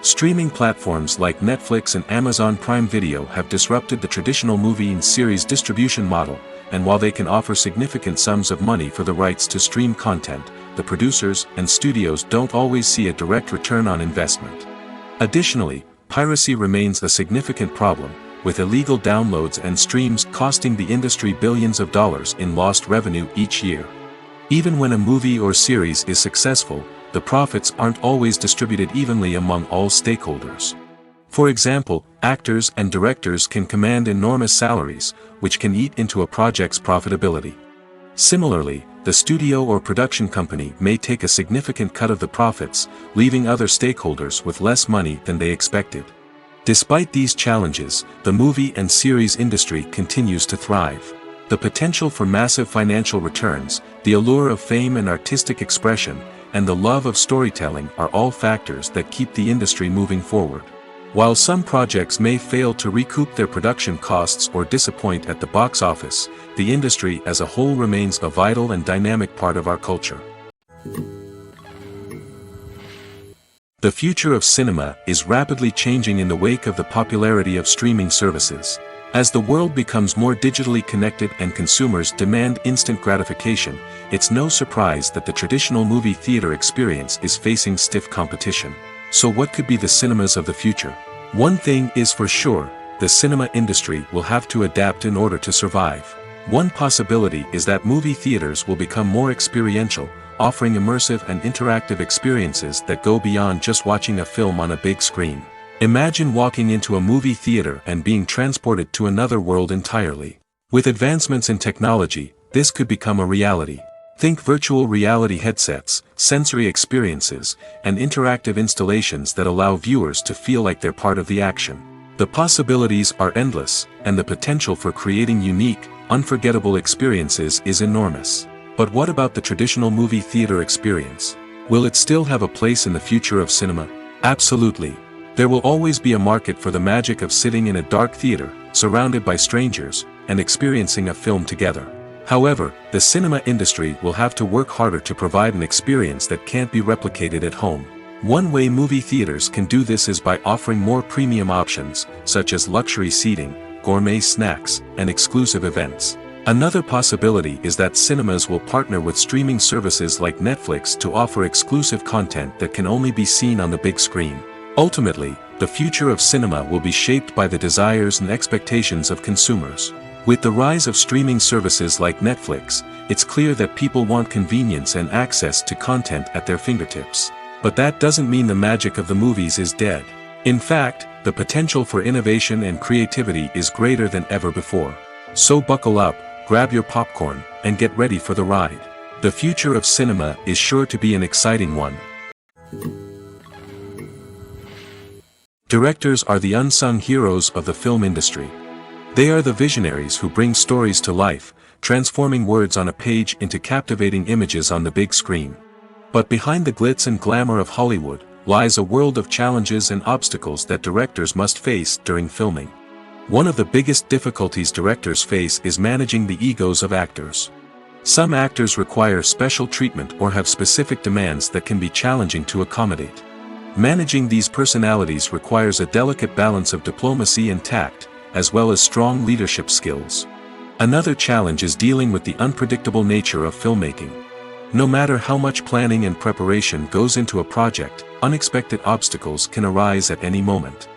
Streaming platforms like Netflix and Amazon Prime Video have disrupted the traditional movie and series distribution model, and while they can offer significant sums of money for the rights to stream content, the producers and studios don't always see a direct return on investment. Additionally, piracy remains a significant problem, with illegal downloads and streams costing the industry billions of dollars in lost revenue each year. Even when a movie or series is successful, the profits aren't always distributed evenly among all stakeholders. For example, actors and directors can command enormous salaries, which can eat into a project's profitability. Similarly, the studio or production company may take a significant cut of the profits, leaving other stakeholders with less money than they expected. Despite these challenges, the movie and series industry continues to thrive. The potential for massive financial returns, the allure of fame and artistic expression, and the love of storytelling are all factors that keep the industry moving forward. While some projects may fail to recoup their production costs or disappoint at the box office, the industry as a whole remains a vital and dynamic part of our culture. The future of cinema is rapidly changing in the wake of the popularity of streaming services. As the world becomes more digitally connected and consumers demand instant gratification, it's no surprise that the traditional movie theater experience is facing stiff competition. So what could be the cinemas of the future? One thing is for sure, the cinema industry will have to adapt in order to survive. One possibility is that movie theaters will become more experiential, offering immersive and interactive experiences that go beyond just watching a film on a big screen. Imagine walking into a movie theater and being transported to another world entirely. With advancements in technology, this could become a reality. Think virtual reality headsets, sensory experiences, and interactive installations that allow viewers to feel like they're part of the action. The possibilities are endless, and the potential for creating unique, unforgettable experiences is enormous. But what about the traditional movie theater experience? Will it still have a place in the future of cinema? Absolutely. There will always be a market for the magic of sitting in a dark theater, surrounded by strangers, and experiencing a film together. However, the cinema industry will have to work harder to provide an experience that can't be replicated at home. One way movie theaters can do this is by offering more premium options, such as luxury seating, gourmet snacks, and exclusive events. Another possibility is that cinemas will partner with streaming services like Netflix to offer exclusive content that can only be seen on the big screen. Ultimately, the future of cinema will be shaped by the desires and expectations of consumers. With the rise of streaming services like Netflix, it's clear that people want convenience and access to content at their fingertips. But that doesn't mean the magic of the movies is dead. In fact, the potential for innovation and creativity is greater than ever before. So buckle up, grab your popcorn, and get ready for the ride. The future of cinema is sure to be an exciting one. Directors are the unsung heroes of the film industry. They are the visionaries who bring stories to life, transforming words on a page into captivating images on the big screen. But behind the glitz and glamour of Hollywood, lies a world of challenges and obstacles that directors must face during filming. One of the biggest difficulties directors face is managing the egos of actors. Some actors require special treatment or have specific demands that can be challenging to accommodate. Managing these personalities requires a delicate balance of diplomacy and tact, as well as strong leadership skills. Another challenge is dealing with the unpredictable nature of filmmaking. No matter how much planning and preparation goes into a project, unexpected obstacles can arise at any moment.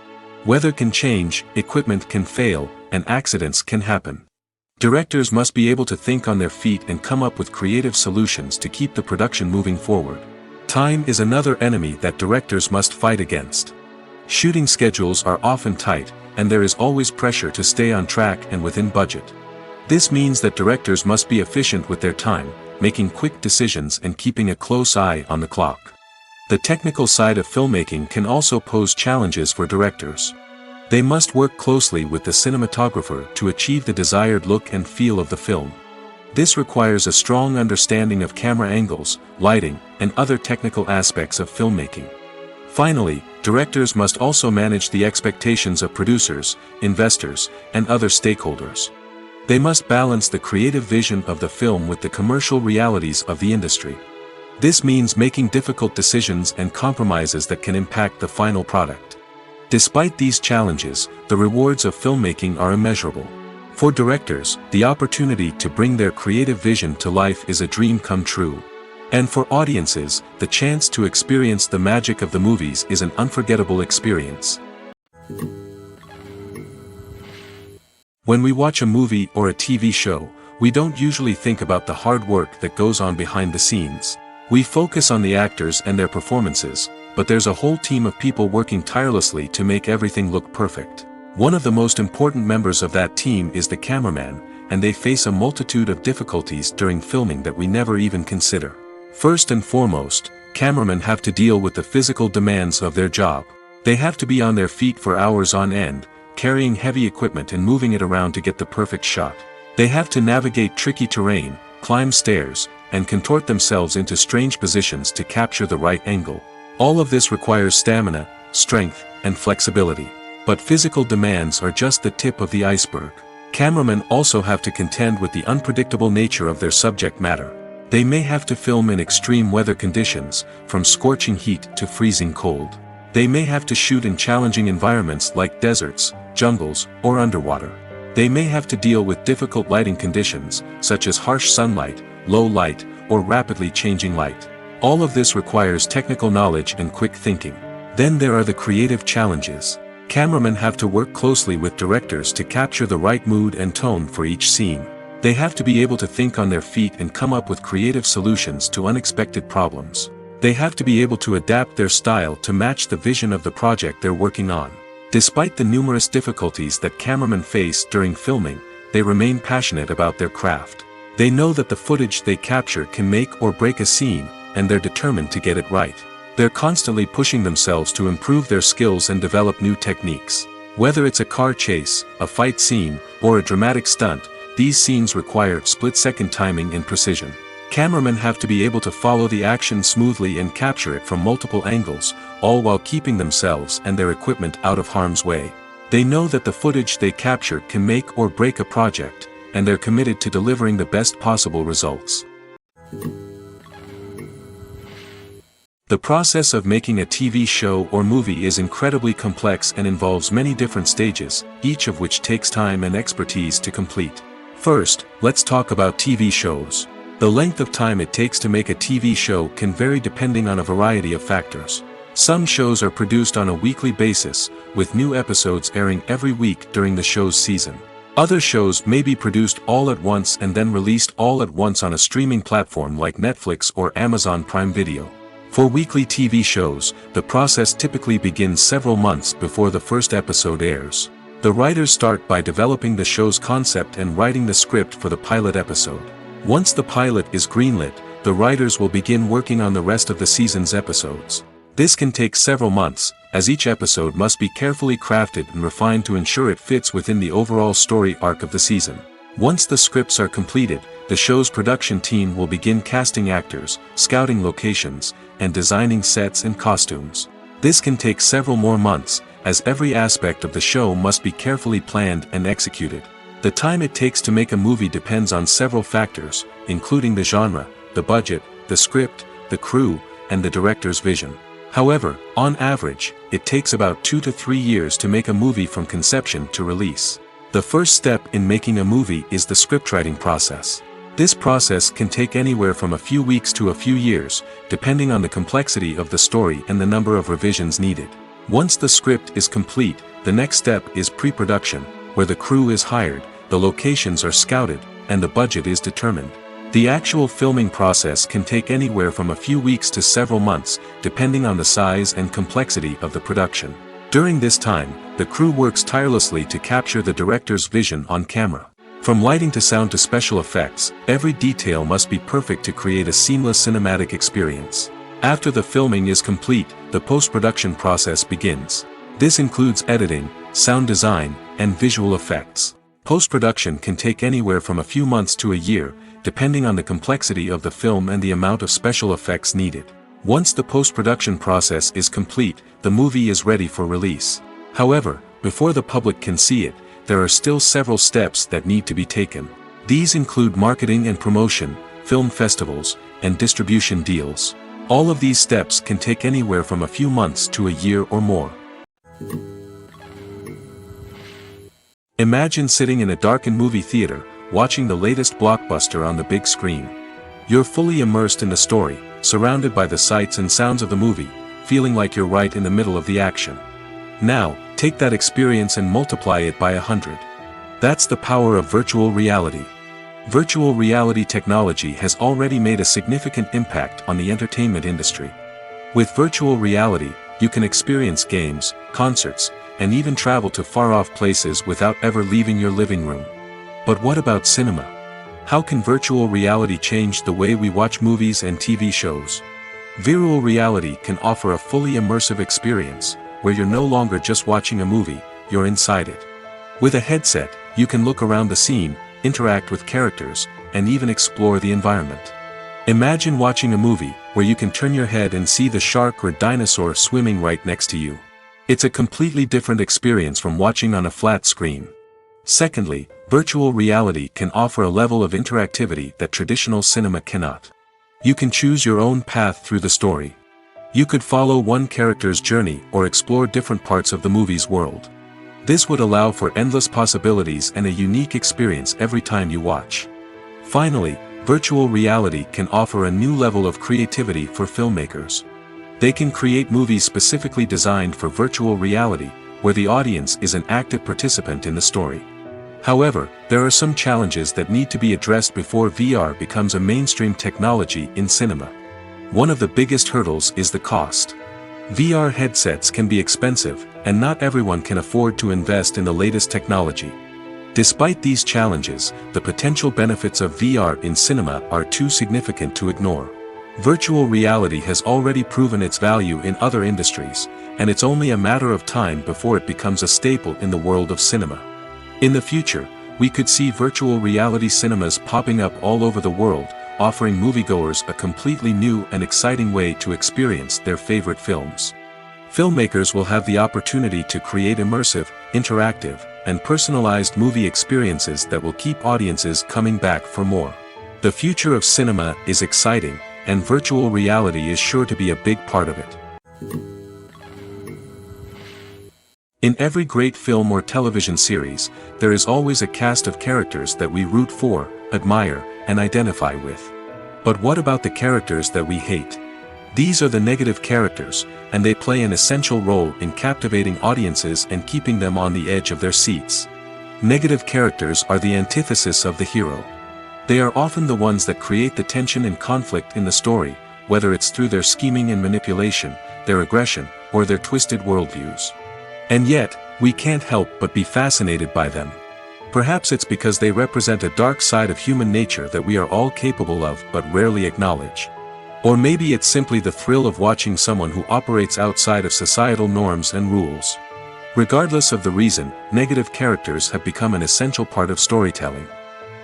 Weather can change, equipment can fail, and accidents can happen. Directors must be able to think on their feet and come up with creative solutions to keep the production moving forward. Time is another enemy that directors must fight against. Shooting schedules are often tight, and there is always pressure to stay on track and within budget. This means that directors must be efficient with their time, making quick decisions and keeping a close eye on the clock. The technical side of filmmaking can also pose challenges for directors. They must work closely with the cinematographer to achieve the desired look and feel of the film. This requires a strong understanding of camera angles, lighting, and other technical aspects of filmmaking. Finally, directors must also manage the expectations of producers, investors, and other stakeholders. They must balance the creative vision of the film with the commercial realities of the industry. This means making difficult decisions and compromises that can impact the final product. Despite these challenges, the rewards of filmmaking are immeasurable. For directors, the opportunity to bring their creative vision to life is a dream come true. And for audiences, the chance to experience the magic of the movies is an unforgettable experience. When we watch a movie or a TV show, we don't usually think about the hard work that goes on behind the scenes. We focus on the actors and their performances, but there's a whole team of people working tirelessly to make everything look perfect. One of the most important members of that team is the cameraman, and they face a multitude of difficulties during filming that we never even consider. First and foremost, cameramen have to deal with the physical demands of their job. They have to be on their feet for hours on end, carrying heavy equipment and moving it around to get the perfect shot. They have to navigate tricky terrain, climb stairs, and contort themselves into strange positions to capture the right angle. All of this requires stamina, strength, and flexibility. But physical demands are just the tip of the iceberg. Cameramen also have to contend with the unpredictable nature of their subject matter. They may have to film in extreme weather conditions, from scorching heat to freezing cold. They may have to shoot in challenging environments like deserts, jungles, or underwater. They may have to deal with difficult lighting conditions, such as harsh sunlight, low light, or rapidly changing light. All of this requires technical knowledge and quick thinking. Then there are the creative challenges. Cameramen have to work closely with directors to capture the right mood and tone for each scene. They have to be able to think on their feet and come up with creative solutions to unexpected problems. They have to be able to adapt their style to match the vision of the project they're working on. Despite the numerous difficulties that cameramen face during filming, they remain passionate about their craft. They know that the footage they capture can make or break a scene, and they're determined to get it right. They're constantly pushing themselves to improve their skills and develop new techniques. Whether it's a car chase, a fight scene, or a dramatic stunt, these scenes require split-second timing and precision. Cameramen have to be able to follow the action smoothly and capture it from multiple angles, all while keeping themselves and their equipment out of harm's way. They know that the footage they capture can make or break a project, and they're committed to delivering the best possible results. The process of making a TV show or movie is incredibly complex and involves many different stages, each of which takes time and expertise to complete. First, let's talk about TV shows. The length of time it takes to make a TV show can vary depending on a variety of factors. Some shows are produced on a weekly basis, with new episodes airing every week during the show's season. Other shows may be produced all at once and then released all at once on a streaming platform like Netflix or Amazon Prime Video. For weekly TV shows, the process typically begins several months before the first episode airs. The writers start by developing the show's concept and writing the script for the pilot episode. Once the pilot is greenlit, the writers will begin working on the rest of the season's episodes. This can take several months, as each episode must be carefully crafted and refined to ensure it fits within the overall story arc of the season. Once the scripts are completed, the show's production team will begin casting actors, scouting locations, and designing sets and costumes. This can take several more months, as every aspect of the show must be carefully planned and executed. The time it takes to make a movie depends on several factors, including the genre, the budget, the script, the crew, and the director's vision. However, on average, it takes about 2 to 3 years to make a movie from conception to release. The first step in making a movie is the scriptwriting process. This process can take anywhere from a few weeks to a few years, depending on the complexity of the story and the number of revisions needed. Once the script is complete, the next step is pre-production, where the crew is hired, the locations are scouted, and the budget is determined. The actual filming process can take anywhere from a few weeks to several months, depending on the size and complexity of the production. During this time, the crew works tirelessly to capture the director's vision on camera. From lighting to sound to special effects, every detail must be perfect to create a seamless cinematic experience. After the filming is complete, the post-production process begins. This includes editing, sound design, and visual effects. Post-production can take anywhere from a few months to a year, depending on the complexity of the film and the amount of special effects needed. Once the post-production process is complete, the movie is ready for release. However, before the public can see it, there are still several steps that need to be taken. These include marketing and promotion, film festivals, and distribution deals. All of these steps can take anywhere from a few months to a year or more. Imagine sitting in a darkened movie theater, watching the latest blockbuster on the big screen. You're fully immersed in the story, surrounded by the sights and sounds of the movie, feeling like you're right in the middle of the action. Now, take that experience and multiply it by 100. That's the power of virtual reality. Virtual reality technology has already made a significant impact on the entertainment industry. With virtual reality, you can experience games, concerts, and even travel to far-off places without ever leaving your living room. But what about cinema? How can virtual reality change the way we watch movies and TV shows? Virtual reality can offer a fully immersive experience, where you're no longer just watching a movie, you're inside it. With a headset, you can look around the scene, interact with characters, and even explore the environment. Imagine watching a movie where you can turn your head and see the shark or dinosaur swimming right next to you. It's a completely different experience from watching on a flat screen. Secondly, virtual reality can offer a level of interactivity that traditional cinema cannot. You can choose your own path through the story. You could follow one character's journey or explore different parts of the movie's world. This would allow for endless possibilities and a unique experience every time you watch. Finally, virtual reality can offer a new level of creativity for filmmakers. They can create movies specifically designed for virtual reality, where the audience is an active participant in the story. However, there are some challenges that need to be addressed before VR becomes a mainstream technology in cinema. One of the biggest hurdles is the cost. VR headsets can be expensive, and not everyone can afford to invest in the latest technology. Despite these challenges, the potential benefits of VR in cinema are too significant to ignore. Virtual reality has already proven its value in other industries, and it's only a matter of time before it becomes a staple in the world of cinema. In the future, we could see virtual reality cinemas popping up all over the world, offering moviegoers a completely new and exciting way to experience their favorite films. Filmmakers will have the opportunity to create immersive, interactive, and personalized movie experiences that will keep audiences coming back for more. The future of cinema is exciting, and virtual reality is sure to be a big part of it. In every great film or television series, there is always a cast of characters that we root for, admire, and identify with. But what about the characters that we hate? These are the negative characters, and they play an essential role in captivating audiences and keeping them on the edge of their seats. Negative characters are the antithesis of the hero. They are often the ones that create the tension and conflict in the story, whether it's through their scheming and manipulation, their aggression, or their twisted worldviews. And yet, we can't help but be fascinated by them. Perhaps it's because they represent a dark side of human nature that we are all capable of but rarely acknowledge. Or maybe it's simply the thrill of watching someone who operates outside of societal norms and rules. Regardless of the reason, negative characters have become an essential part of storytelling.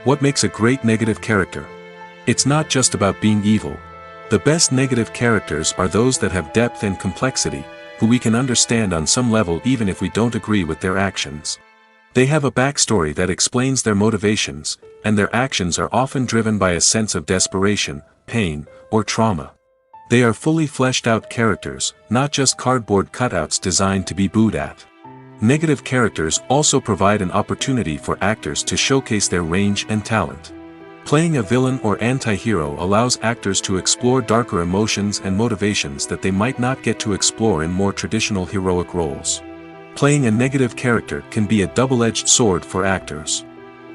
What makes a great negative character? It's not just about being evil. The best negative characters are those that have depth and complexity, who we can understand on some level even if we don't agree with their actions. They have a backstory that explains their motivations, and their actions are often driven by a sense of desperation, pain, or trauma. They are fully fleshed out characters, not just cardboard cutouts designed to be booed at. Negative characters also provide an opportunity for actors to showcase their range and talent. Playing a villain or anti-hero allows actors to explore darker emotions and motivations that they might not get to explore in more traditional heroic roles. Playing a negative character can be a double-edged sword for actors.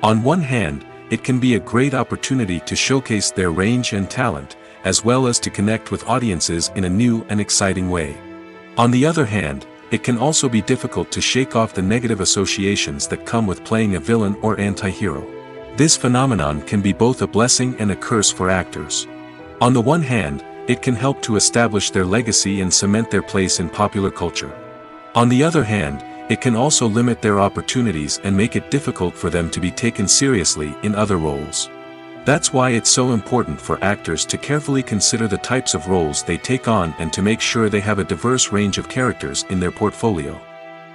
On one hand, it can be a great opportunity to showcase their range and talent, as well as to connect with audiences in a new and exciting way. On the other hand, it can also be difficult to shake off the negative associations that come with playing a villain or anti-hero. This phenomenon can be both a blessing and a curse for actors. On the one hand, it can help to establish their legacy and cement their place in popular culture. On the other hand, it can also limit their opportunities and make it difficult for them to be taken seriously in other roles. That's why it's so important for actors to carefully consider the types of roles they take on and to make sure they have a diverse range of characters in their portfolio.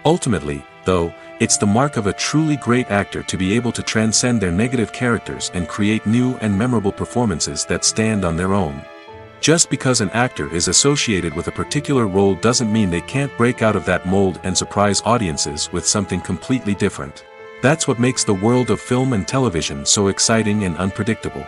Ultimately, though, it's the mark of a truly great actor to be able to transcend their negative characters and create new and memorable performances that stand on their own. Just because an actor is associated with a particular role doesn't mean they can't break out of that mold and surprise audiences with something completely different. That's what makes the world of film and television so exciting and unpredictable.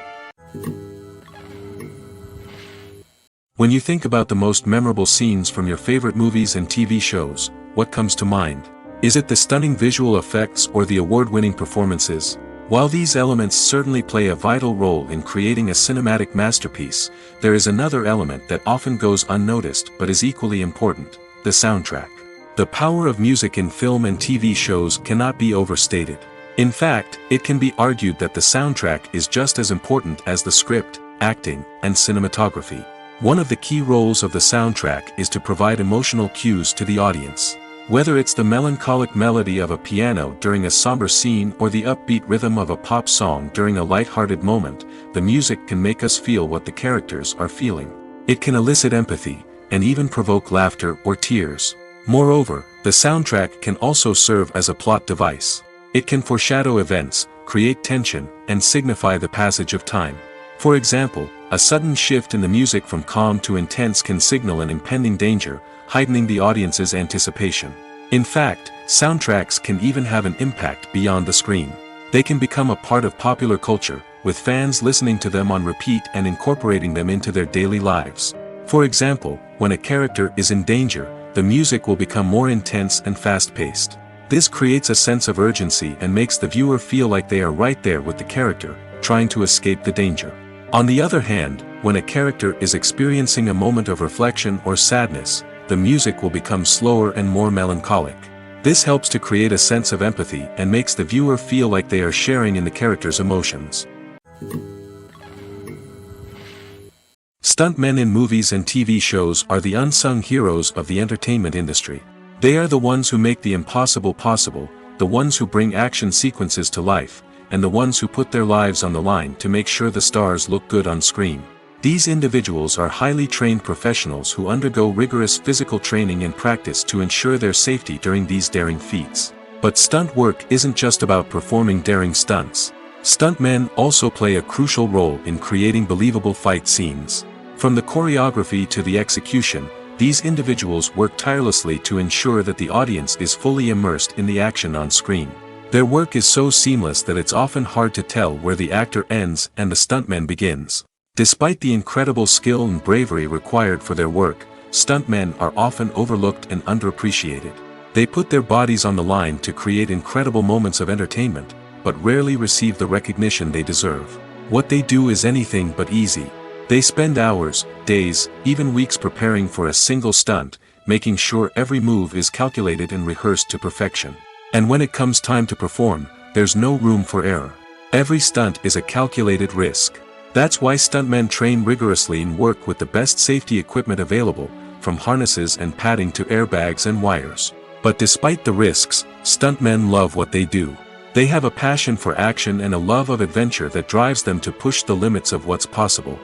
When you think about the most memorable scenes from your favorite movies and TV shows, what comes to mind? Is it the stunning visual effects or the award-winning performances? While these elements certainly play a vital role in creating a cinematic masterpiece, there is another element that often goes unnoticed but is equally important: the soundtrack. The power of music in film and TV shows cannot be overstated. In fact, it can be argued that the soundtrack is just as important as the script, acting, and cinematography. One of the key roles of the soundtrack is to provide emotional cues to the audience. Whether it's the melancholic melody of a piano during a somber scene or the upbeat rhythm of a pop song during a light-hearted moment, the music can make us feel what the characters are feeling. It can elicit empathy, and even provoke laughter or tears. Moreover, the soundtrack can also serve as a plot device. It can foreshadow events, create tension, and signify the passage of time. For example, a sudden shift in the music from calm to intense can signal an impending danger, heightening the audience's anticipation. In fact, soundtracks can even have an impact beyond the screen. They can become a part of popular culture, with fans listening to them on repeat and incorporating them into their daily lives. For example, when a character is in danger, the music will become more intense and fast-paced. This creates a sense of urgency and makes the viewer feel like they are right there with the character, trying to escape the danger. On the other hand, when a character is experiencing a moment of reflection or sadness, the music will become slower and more melancholic. This helps to create a sense of empathy and makes the viewer feel like they are sharing in the character's emotions. Stuntmen in movies and TV shows are the unsung heroes of the entertainment industry. They are the ones who make the impossible possible, the ones who bring action sequences to life, and the ones who put their lives on the line to make sure the stars look good on screen. These individuals are highly trained professionals who undergo rigorous physical training and practice to ensure their safety during these daring feats. But stunt work isn't just about performing daring stunts. Stuntmen also play a crucial role in creating believable fight scenes. From the choreography to the execution, these individuals work tirelessly to ensure that the audience is fully immersed in the action on screen. Their work is so seamless that it's often hard to tell where the actor ends and the stuntman begins. Despite the incredible skill and bravery required for their work, stuntmen are often overlooked and underappreciated. They put their bodies on the line to create incredible moments of entertainment, but rarely receive the recognition they deserve. What they do is anything but easy. They spend hours, days, even weeks preparing for a single stunt, making sure every move is calculated and rehearsed to perfection. And when it comes time to perform, there's no room for error. Every stunt is a calculated risk. That's why stuntmen train rigorously and work with the best safety equipment available, from harnesses and padding to airbags and wires. But despite the risks, stuntmen love what they do. They have a passion for action and a love of adventure that drives them to push the limits of what's possible.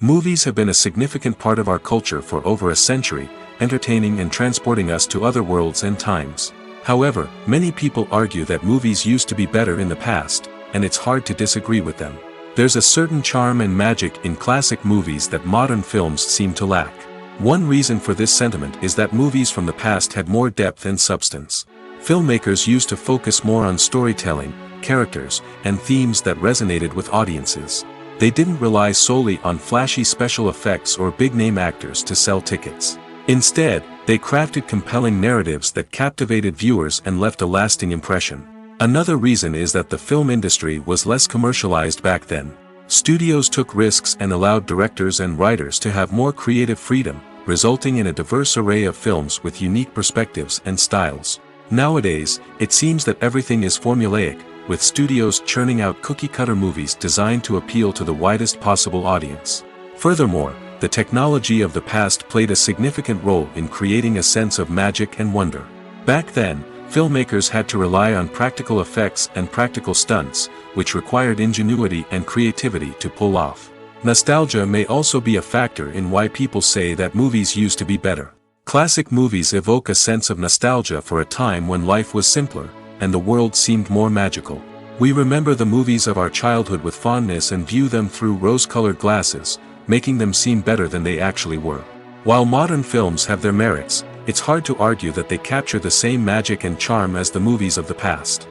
Movies have been a significant part of our culture for over a century, entertaining and transporting us to other worlds and times. However, many people argue that movies used to be better in the past, and it's hard to disagree with them. There's a certain charm and magic in classic movies that modern films seem to lack. One reason for this sentiment is that movies from the past had more depth and substance. Filmmakers used to focus more on storytelling, characters, and themes that resonated with audiences. They didn't rely solely on flashy special effects or big-name actors to sell tickets. Instead, they crafted compelling narratives that captivated viewers and left a lasting impression. Another reason is that the film industry was less commercialized back then. Studios took risks and allowed directors and writers to have more creative freedom, resulting in a diverse array of films with unique perspectives and styles. Nowadays, it seems that everything is formulaic, with studios churning out cookie-cutter movies designed to appeal to the widest possible audience. Furthermore, the technology of the past played a significant role in creating a sense of magic and wonder. Back then, filmmakers had to rely on practical effects and practical stunts, which required ingenuity and creativity to pull off. Nostalgia may also be a factor in why people say that movies used to be better. Classic movies evoke a sense of nostalgia for a time when life was simpler, and the world seemed more magical. We remember the movies of our childhood with fondness and view them through rose-colored glasses, making them seem better than they actually were. While modern films have their merits, it's hard to argue that they capture the same magic and charm as the movies of the past.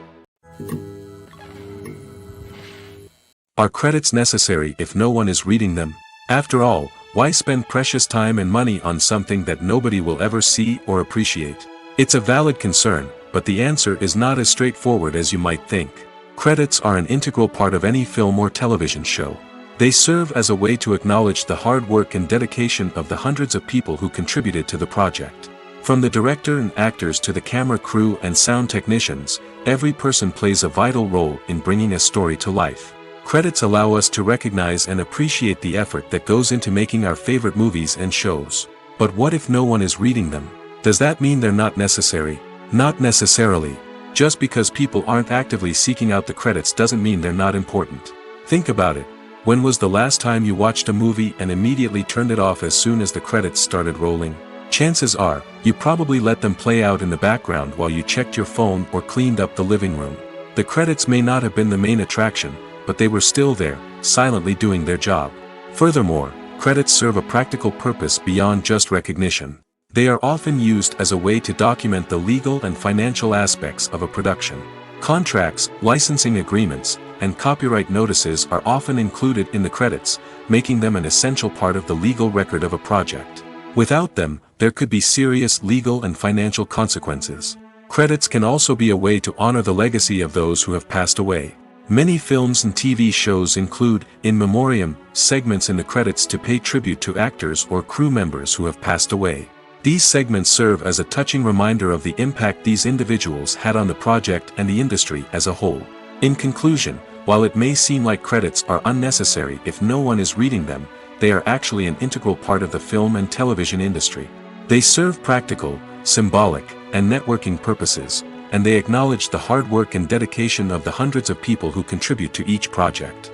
Are credits necessary if no one is reading them? After all, why spend precious time and money on something that nobody will ever see or appreciate? It's a valid concern, but the answer is not as straightforward as you might think. Credits are an integral part of any film or television show. They serve as a way to acknowledge the hard work and dedication of the hundreds of people who contributed to the project. From the director and actors to the camera crew and sound technicians, every person plays a vital role in bringing a story to life. Credits allow us to recognize and appreciate the effort that goes into making our favorite movies and shows. But what if no one is reading them? Does that mean they're not necessary? Not necessarily. Just because people aren't actively seeking out the credits doesn't mean they're not important. Think about it. When was the last time you watched a movie and immediately turned it off as soon as the credits started rolling? Chances are, you probably let them play out in the background while you checked your phone or cleaned up the living room. The credits may not have been the main attraction, but they were still there, silently doing their job. Furthermore, credits serve a practical purpose beyond just recognition. They are often used as a way to document the legal and financial aspects of a production. Contracts, licensing agreements, and copyright notices are often included in the credits, making them an essential part of the legal record of a project. Without them, there could be serious legal and financial consequences. Credits can also be a way to honor the legacy of those who have passed away. Many films and TV shows include, in memoriam, segments in the credits to pay tribute to actors or crew members who have passed away. These segments serve as a touching reminder of the impact these individuals had on the project and the industry as a whole. In conclusion, while it may seem like credits are unnecessary if no one is reading them, they are actually an integral part of the film and television industry. They serve practical, symbolic, and networking purposes, and they acknowledge the hard work and dedication of the hundreds of people who contribute to each project.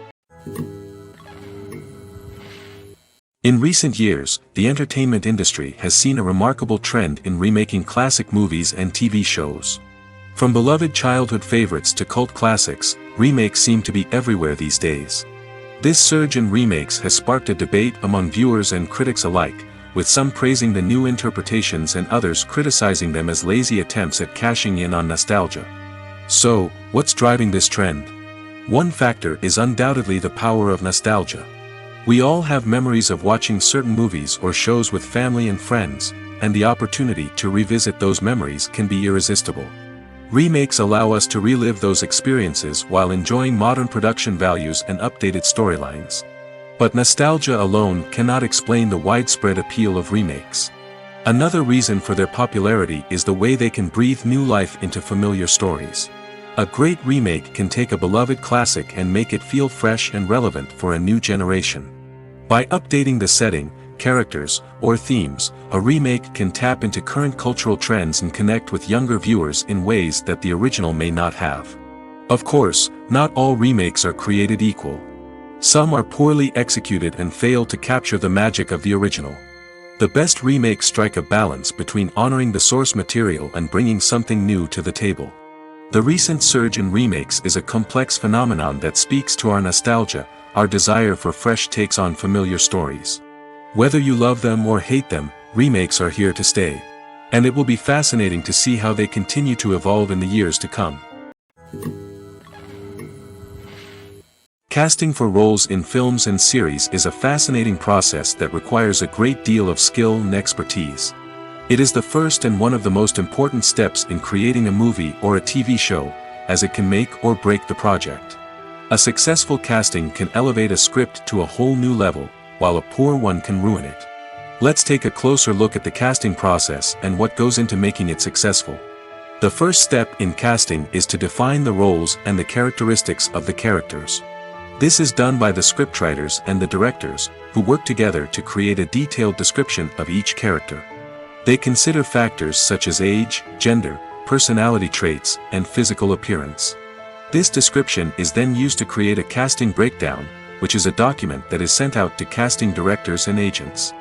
In recent years, the entertainment industry has seen a remarkable trend in remaking classic movies and TV shows. From beloved childhood favorites to cult classics, remakes seem to be everywhere these days. This surge in remakes has sparked a debate among viewers and critics alike, with some praising the new interpretations and others criticizing them as lazy attempts at cashing in on nostalgia. So, what's driving this trend? One factor is undoubtedly the power of nostalgia. We all have memories of watching certain movies or shows with family and friends, and the opportunity to revisit those memories can be irresistible. Remakes allow us to relive those experiences while enjoying modern production values and updated storylines. But nostalgia alone cannot explain the widespread appeal of remakes. Another reason for their popularity is the way they can breathe new life into familiar stories. A great remake can take a beloved classic and make it feel fresh and relevant for a new generation. By updating the setting, characters, or themes, a remake can tap into current cultural trends and connect with younger viewers in ways that the original may not have. Of course, not all remakes are created equal. Some are poorly executed and fail to capture the magic of the original. The best remakes strike a balance between honoring the source material and bringing something new to the table. The recent surge in remakes is a complex phenomenon that speaks to our nostalgia, our desire for fresh takes on familiar stories. Whether you love them or hate them, remakes are here to stay. And it will be fascinating to see how they continue to evolve in the years to come. Casting for roles in films and series is a fascinating process that requires a great deal of skill and expertise. It is the first and one of the most important steps in creating a movie or a TV show, as it can make or break the project. A successful casting can elevate a script to a whole new level, while a poor one can ruin it. Let's take a closer look at the casting process and what goes into making it successful. The first step in casting is to define the roles and the characteristics of the characters. This is done by the scriptwriters and the directors, who work together to create a detailed description of each character. They consider factors such as age, gender, personality traits, and physical appearance. This description is then used to create a casting breakdown, which is a document that is sent out to casting directors and agents.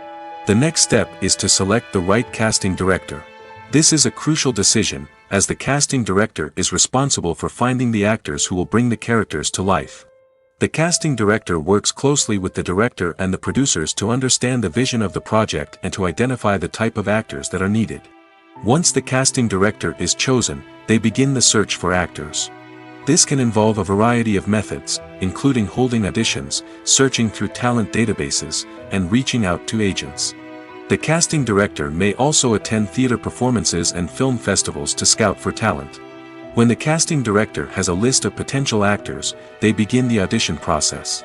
The next step is to select the right casting director. This is a crucial decision, as the casting director is responsible for finding the actors who will bring the characters to life. The casting director works closely with the director and the producers to understand the vision of the project and to identify the type of actors that are needed. Once the casting director is chosen, they begin the search for actors. This can involve a variety of methods, including holding auditions, searching through talent databases, and reaching out to agents. The casting director may also attend theater performances and film festivals to scout for talent. When the casting director has a list of potential actors, they begin the audition process.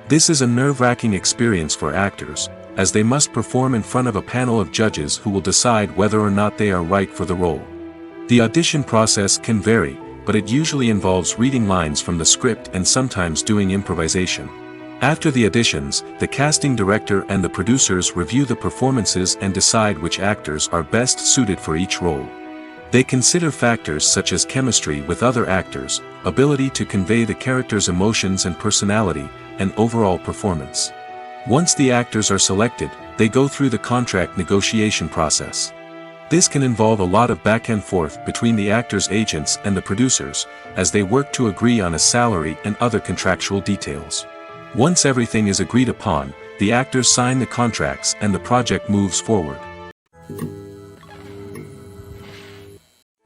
This is a nerve-wracking experience for actors, as they must perform in front of a panel of judges who will decide whether or not they are right for the role. The audition process can vary, but it usually involves reading lines from the script and sometimes doing improvisation. After the auditions, the casting director and the producers review the performances and decide which actors are best suited for each role. They consider factors such as chemistry with other actors, ability to convey the character's emotions and personality, and overall performance. Once the actors are selected, they go through the contract negotiation process. This can involve a lot of back and forth between the actors' agents and the producers, as they work to agree on a salary and other contractual details. Once everything is agreed upon, the actors sign the contracts and the project moves forward.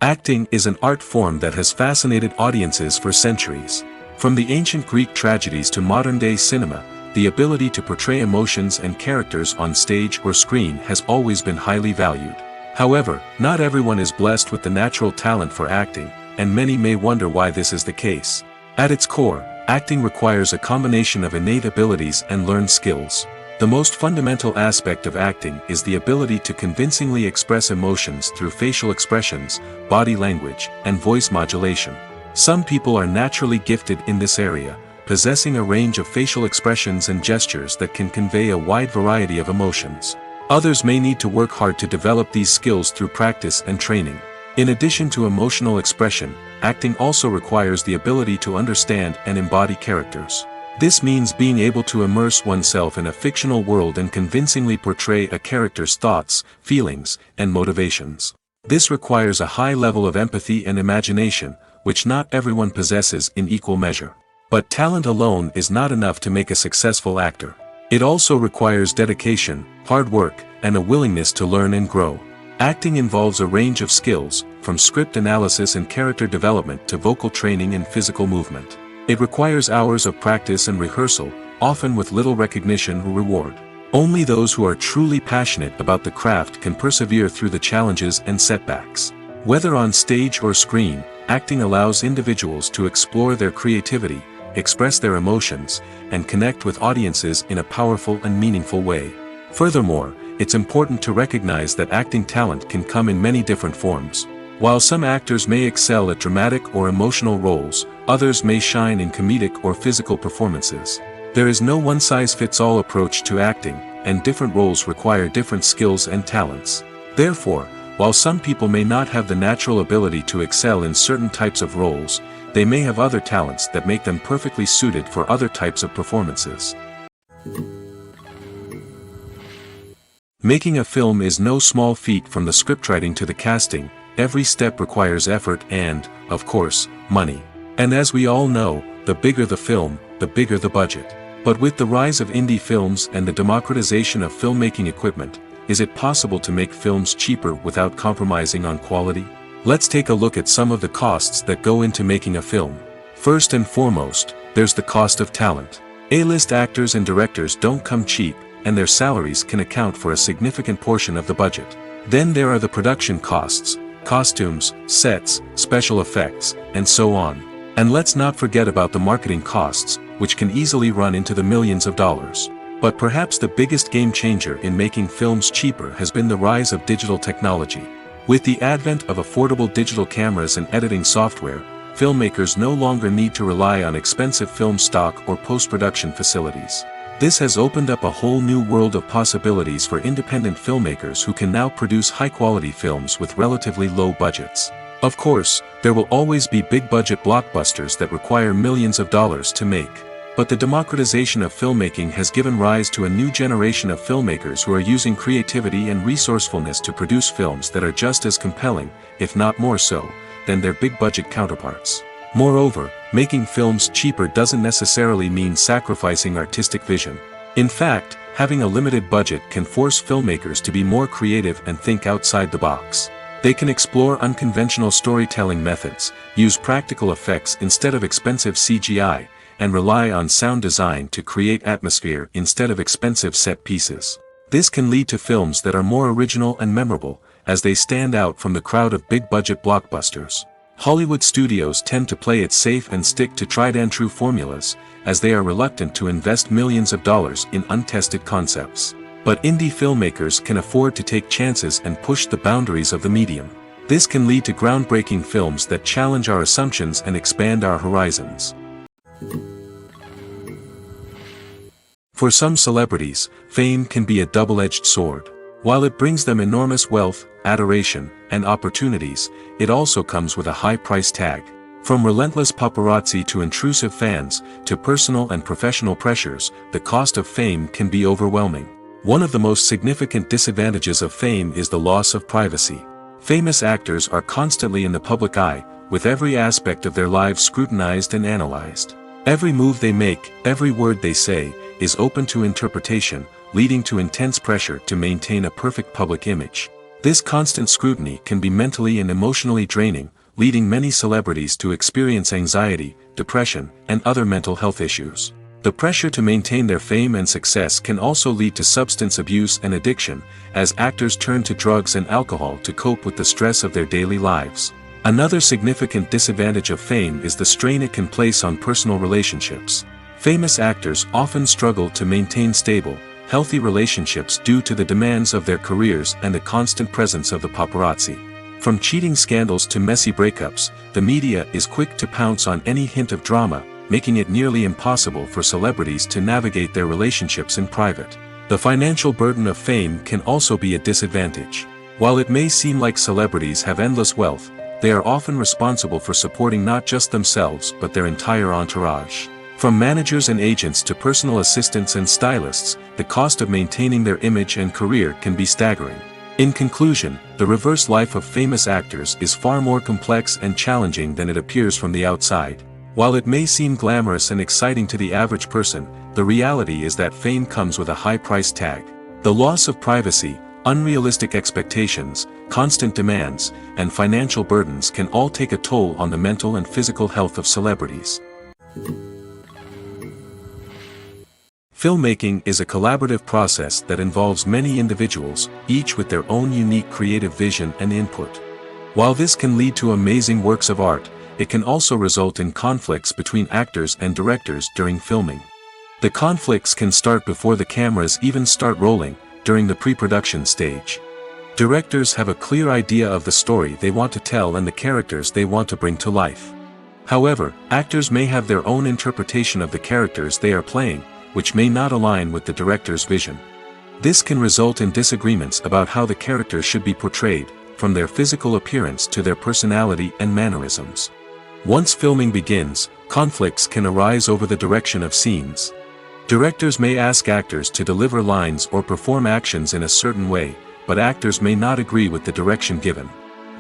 Acting is an art form that has fascinated audiences for centuries. From the ancient Greek tragedies to modern-day cinema, the ability to portray emotions and characters on stage or screen has always been highly valued. However, not everyone is blessed with the natural talent for acting, and many may wonder why this is the case. At its core, acting requires a combination of innate abilities and learned skills. The most fundamental aspect of acting is the ability to convincingly express emotions through facial expressions, body language, and voice modulation. Some people are naturally gifted in this area, possessing a range of facial expressions and gestures that can convey a wide variety of emotions. Others may need to work hard to develop these skills through practice and training. In addition to emotional expression, acting also requires the ability to understand and embody characters. This means being able to immerse oneself in a fictional world and convincingly portray a character's thoughts, feelings, and motivations. This requires a high level of empathy and imagination, which not everyone possesses in equal measure. But talent alone is not enough to make a successful actor. It also requires dedication, hard work, and a willingness to learn and grow. Acting involves a range of skills, from script analysis and character development to vocal training and physical movement. It requires hours of practice and rehearsal, often with little recognition or reward. Only those who are truly passionate about the craft can persevere through the challenges and setbacks. Whether on stage or screen, acting allows individuals to explore their creativity, express their emotions, and connect with audiences in a powerful and meaningful way. Furthermore, it's important to recognize that acting talent can come in many different forms. While some actors may excel at dramatic or emotional roles, others may shine in comedic or physical performances. There is no one-size-fits-all approach to acting, and different roles require different skills and talents. Therefore, while some people may not have the natural ability to excel in certain types of roles, they may have other talents that make them perfectly suited for other types of performances. Making a film is no small feat. From the scriptwriting to the casting, every step requires effort and, of course, money. And as we all know, the bigger the film, the bigger the budget. But with the rise of indie films and the democratization of filmmaking equipment, is it possible to make films cheaper without compromising on quality? Let's take a look at some of the costs that go into making a film. First and foremost, there's the cost of talent. A-list actors and directors don't come cheap, and their salaries can account for a significant portion of the budget. Then there are the production costs, costumes, sets, special effects, and so on. And let's not forget about the marketing costs, which can easily run into the millions of dollars. But perhaps the biggest game changer in making films cheaper has been the rise of digital technology. With the advent of affordable digital cameras and editing software, filmmakers no longer need to rely on expensive film stock or post-production facilities. This has opened up a whole new world of possibilities for independent filmmakers who can now produce high-quality films with relatively low budgets. Of course, there will always be big-budget blockbusters that require millions of dollars to make. But the democratization of filmmaking has given rise to a new generation of filmmakers who are using creativity and resourcefulness to produce films that are just as compelling, if not more so, than their big-budget counterparts. Moreover, making films cheaper doesn't necessarily mean sacrificing artistic vision. In fact, having a limited budget can force filmmakers to be more creative and think outside the box. They can explore unconventional storytelling methods, use practical effects instead of expensive CGI, and rely on sound design to create atmosphere instead of expensive set pieces. This can lead to films that are more original and memorable, as they stand out from the crowd of big-budget blockbusters. Hollywood studios tend to play it safe and stick to tried-and-true formulas, as they are reluctant to invest millions of dollars in untested concepts. But indie filmmakers can afford to take chances and push the boundaries of the medium. This can lead to groundbreaking films that challenge our assumptions and expand our horizons. For some celebrities, fame can be a double-edged sword. While it brings them enormous wealth, adoration, and opportunities, it also comes with a high price tag. From relentless paparazzi to intrusive fans, to personal and professional pressures, the cost of fame can be overwhelming. One of the most significant disadvantages of fame is the loss of privacy. Famous actors are constantly in the public eye, with every aspect of their lives scrutinized and analyzed. Every move they make, every word they say, is open to interpretation, leading to intense pressure to maintain a perfect public image. This constant scrutiny can be mentally and emotionally draining, leading many celebrities to experience anxiety, depression, and other mental health issues. The pressure to maintain their fame and success can also lead to substance abuse and addiction, as actors turn to drugs and alcohol to cope with the stress of their daily lives. Another significant disadvantage of fame is the strain it can place on personal relationships. Famous actors often struggle to maintain stable, healthy relationships due to the demands of their careers and the constant presence of the paparazzi. From cheating scandals to messy breakups, the media is quick to pounce on any hint of drama, making it nearly impossible for celebrities to navigate their relationships in private. The financial burden of fame can also be a disadvantage. While it may seem like celebrities have endless wealth, they are often responsible for supporting not just themselves but their entire entourage. From managers and agents to personal assistants and stylists, the cost of maintaining their image and career can be staggering. In conclusion, the reverse life of famous actors is far more complex and challenging than it appears from the outside. While it may seem glamorous and exciting to the average person, the reality is that fame comes with a high price tag. The loss of privacy, unrealistic expectations, constant demands, and financial burdens can all take a toll on the mental and physical health of celebrities. Filmmaking is a collaborative process that involves many individuals, each with their own unique creative vision and input. While this can lead to amazing works of art, it can also result in conflicts between actors and directors during filming. The conflicts can start before the cameras even start rolling, during the pre-production stage. Directors have a clear idea of the story they want to tell and the characters they want to bring to life. However, actors may have their own interpretation of the characters they are playing, which may not align with the director's vision. This can result in disagreements about how the characters should be portrayed, from their physical appearance to their personality and mannerisms. Once filming begins, conflicts can arise over the direction of scenes. Directors may ask actors to deliver lines or perform actions in a certain way, but actors may not agree with the direction given.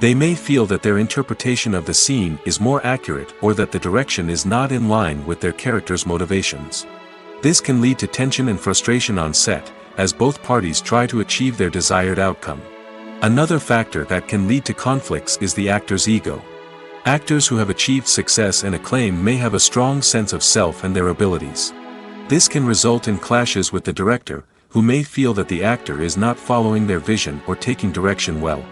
They may feel that their interpretation of the scene is more accurate or that the direction is not in line with their character's motivations. This can lead to tension and frustration on set, as both parties try to achieve their desired outcome. Another factor that can lead to conflicts is the actor's ego. Actors who have achieved success and acclaim may have a strong sense of self and their abilities. This can result in clashes with the director, who may feel that the actor is not following their vision or taking direction well.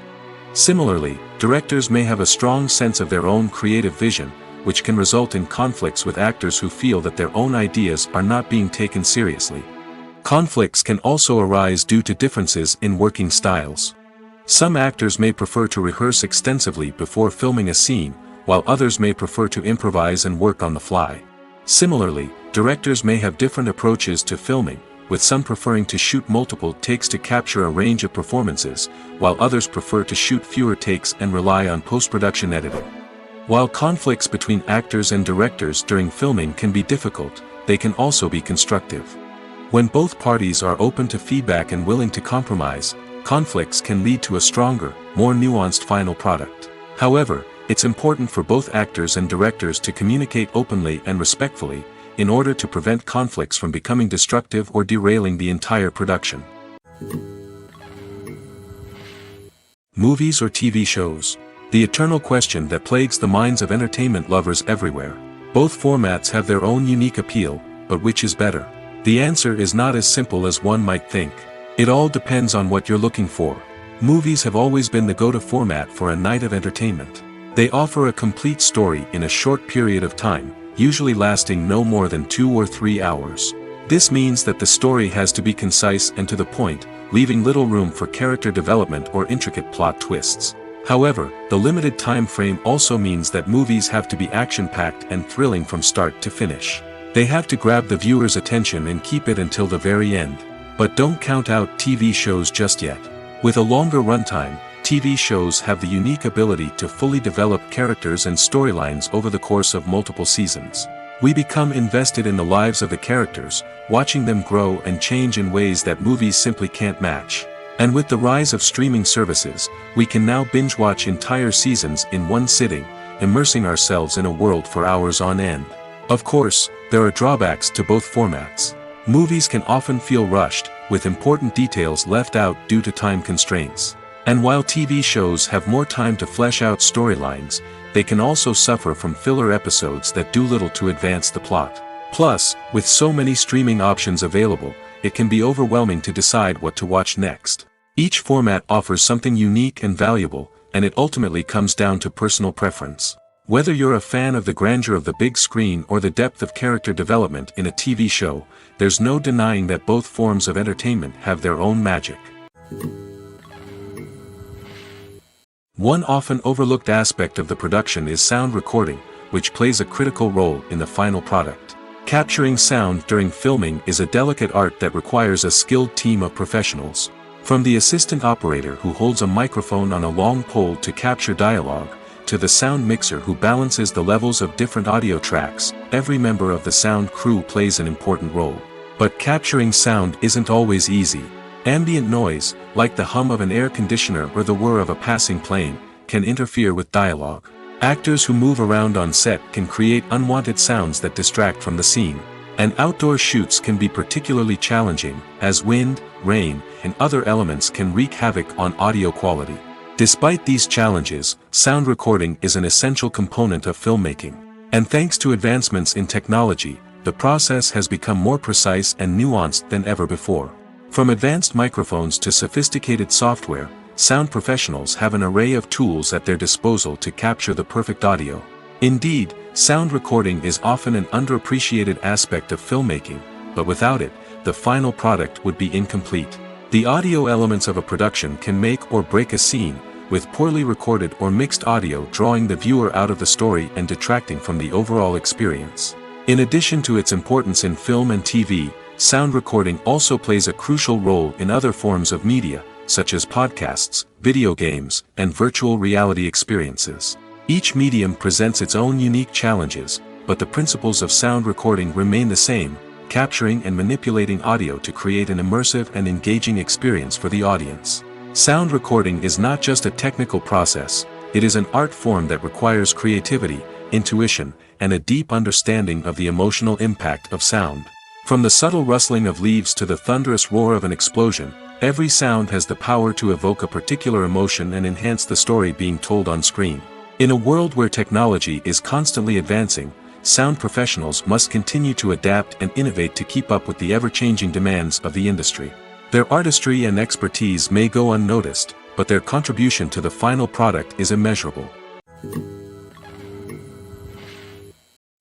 Similarly, directors may have a strong sense of their own creative vision, which can result in conflicts with actors who feel that their own ideas are not being taken seriously. Conflicts can also arise due to differences in working styles. Some actors may prefer to rehearse extensively before filming a scene, while others may prefer to improvise and work on the fly. Similarly, directors may have different approaches to filming, with some preferring to shoot multiple takes to capture a range of performances, while others prefer to shoot fewer takes and rely on post-production editing. While conflicts between actors and directors during filming can be difficult, they can also be constructive. When both parties are open to feedback and willing to compromise, conflicts can lead to a stronger, more nuanced final product. However, it's important for both actors and directors to communicate openly and respectfully, in order to prevent conflicts from becoming destructive or derailing the entire production. Movies or TV shows? The eternal question that plagues the minds of entertainment lovers everywhere. Both formats have their own unique appeal, but which is better? The answer is not as simple as one might think. It all depends on what you're looking for. Movies have always been the go-to format for a night of entertainment. They offer a complete story in a short period of time, usually lasting no more than 2 or 3 hours. This means that the story has to be concise and to the point, leaving little room for character development or intricate plot twists. However, the limited time frame also means that movies have to be action-packed and thrilling from start to finish. They have to grab the viewer's attention and keep it until the very end. But don't count out TV shows just yet. With a longer runtime, TV shows have the unique ability to fully develop characters and storylines over the course of multiple seasons. We become invested in the lives of the characters, watching them grow and change in ways that movies simply can't match. And with the rise of streaming services, we can now binge-watch entire seasons in one sitting, immersing ourselves in a world for hours on end. Of course, there are drawbacks to both formats. Movies can often feel rushed, with important details left out due to time constraints. And while TV shows have more time to flesh out storylines, they can also suffer from filler episodes that do little to advance the plot. Plus, with so many streaming options available, it can be overwhelming to decide what to watch next. Each format offers something unique and valuable, and it ultimately comes down to personal preference. Whether you're a fan of the grandeur of the big screen or the depth of character development in a TV show, there's no denying that both forms of entertainment have their own magic. One often overlooked aspect of the production is sound recording, which plays a critical role in the final product. Capturing sound during filming is a delicate art that requires a skilled team of professionals. From the assistant operator who holds a microphone on a long pole to capture dialogue, to the sound mixer who balances the levels of different audio tracks, every member of the sound crew plays an important role. But capturing sound isn't always easy. Ambient noise, like the hum of an air conditioner or the whir of a passing plane, can interfere with dialogue. Actors who move around on set can create unwanted sounds that distract from the scene. And outdoor shoots can be particularly challenging, as wind, rain, and other elements can wreak havoc on audio quality. Despite these challenges, sound recording is an essential component of filmmaking. And thanks to advancements in technology, the process has become more precise and nuanced than ever before. From advanced microphones to sophisticated software, sound professionals have an array of tools at their disposal to capture the perfect audio. Indeed, sound recording is often an underappreciated aspect of filmmaking, but without it, the final product would be incomplete. The audio elements of a production can make or break a scene, with poorly recorded or mixed audio drawing the viewer out of the story and detracting from the overall experience. In addition to its importance in film and TV, sound recording also plays a crucial role in other forms of media, such as podcasts, video games, and virtual reality experiences. Each medium presents its own unique challenges, but the principles of sound recording remain the same: capturing and manipulating audio to create an immersive and engaging experience for the audience. Sound recording is not just a technical process, it is an art form that requires creativity, intuition, and a deep understanding of the emotional impact of sound. From the subtle rustling of leaves to the thunderous roar of an explosion, every sound has the power to evoke a particular emotion and enhance the story being told on screen. In a world where technology is constantly advancing, sound professionals must continue to adapt and innovate to keep up with the ever-changing demands of the industry. Their artistry and expertise may go unnoticed, but their contribution to the final product is immeasurable.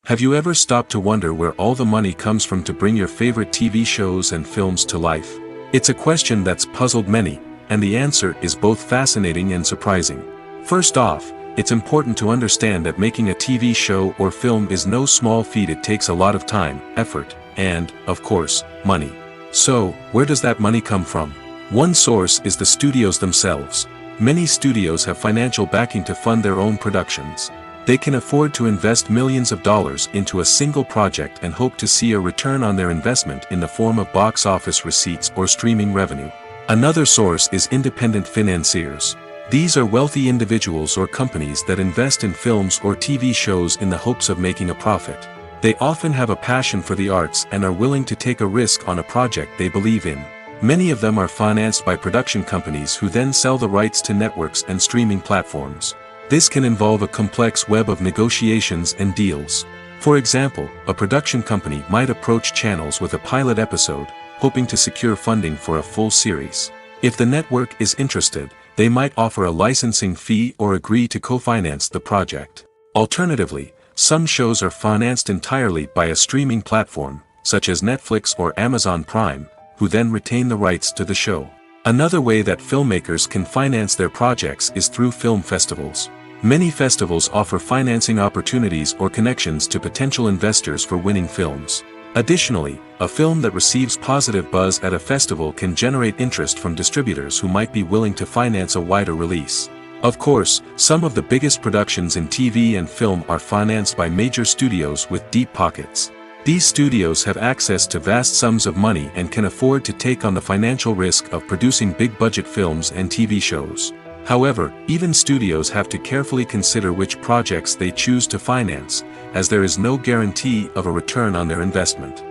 Have you ever stopped to wonder where all the money comes from to bring your favorite TV shows and films to life? It's a question that's puzzled many, and the answer is both fascinating and surprising. First off, it's important to understand that making a TV show or film is no small feat. It takes a lot of time, effort, and, of course, money. So, where does that money come from? One source is the studios themselves. Many studios have financial backing to fund their own productions. They can afford to invest millions of dollars into a single project and hope to see a return on their investment in the form of box office receipts or streaming revenue. Another source is independent financiers. These are wealthy individuals or companies that invest in films or TV shows in the hopes of making a profit. They often have a passion for the arts and are willing to take a risk on a project they believe in. Many of them are financed by production companies who then sell the rights to networks and streaming platforms. This can involve a complex web of negotiations and deals. For example, a production company might approach channels with a pilot episode, hoping to secure funding for a full series. If the network is interested, they might offer a licensing fee or agree to co-finance the project. Alternatively, some shows are financed entirely by a streaming platform, such as Netflix or Amazon Prime, who then retain the rights to the show. Another way that filmmakers can finance their projects is through film festivals. Many festivals offer financing opportunities or connections to potential investors for winning films. Additionally, a film that receives positive buzz at a festival can generate interest from distributors who might be willing to finance a wider release. Of course, some of the biggest productions in TV and film are financed by major studios with deep pockets. These studios have access to vast sums of money and can afford to take on the financial risk of producing big-budget films and TV shows. However, even studios have to carefully consider which projects they choose to finance, as there is no guarantee of a return on their investment.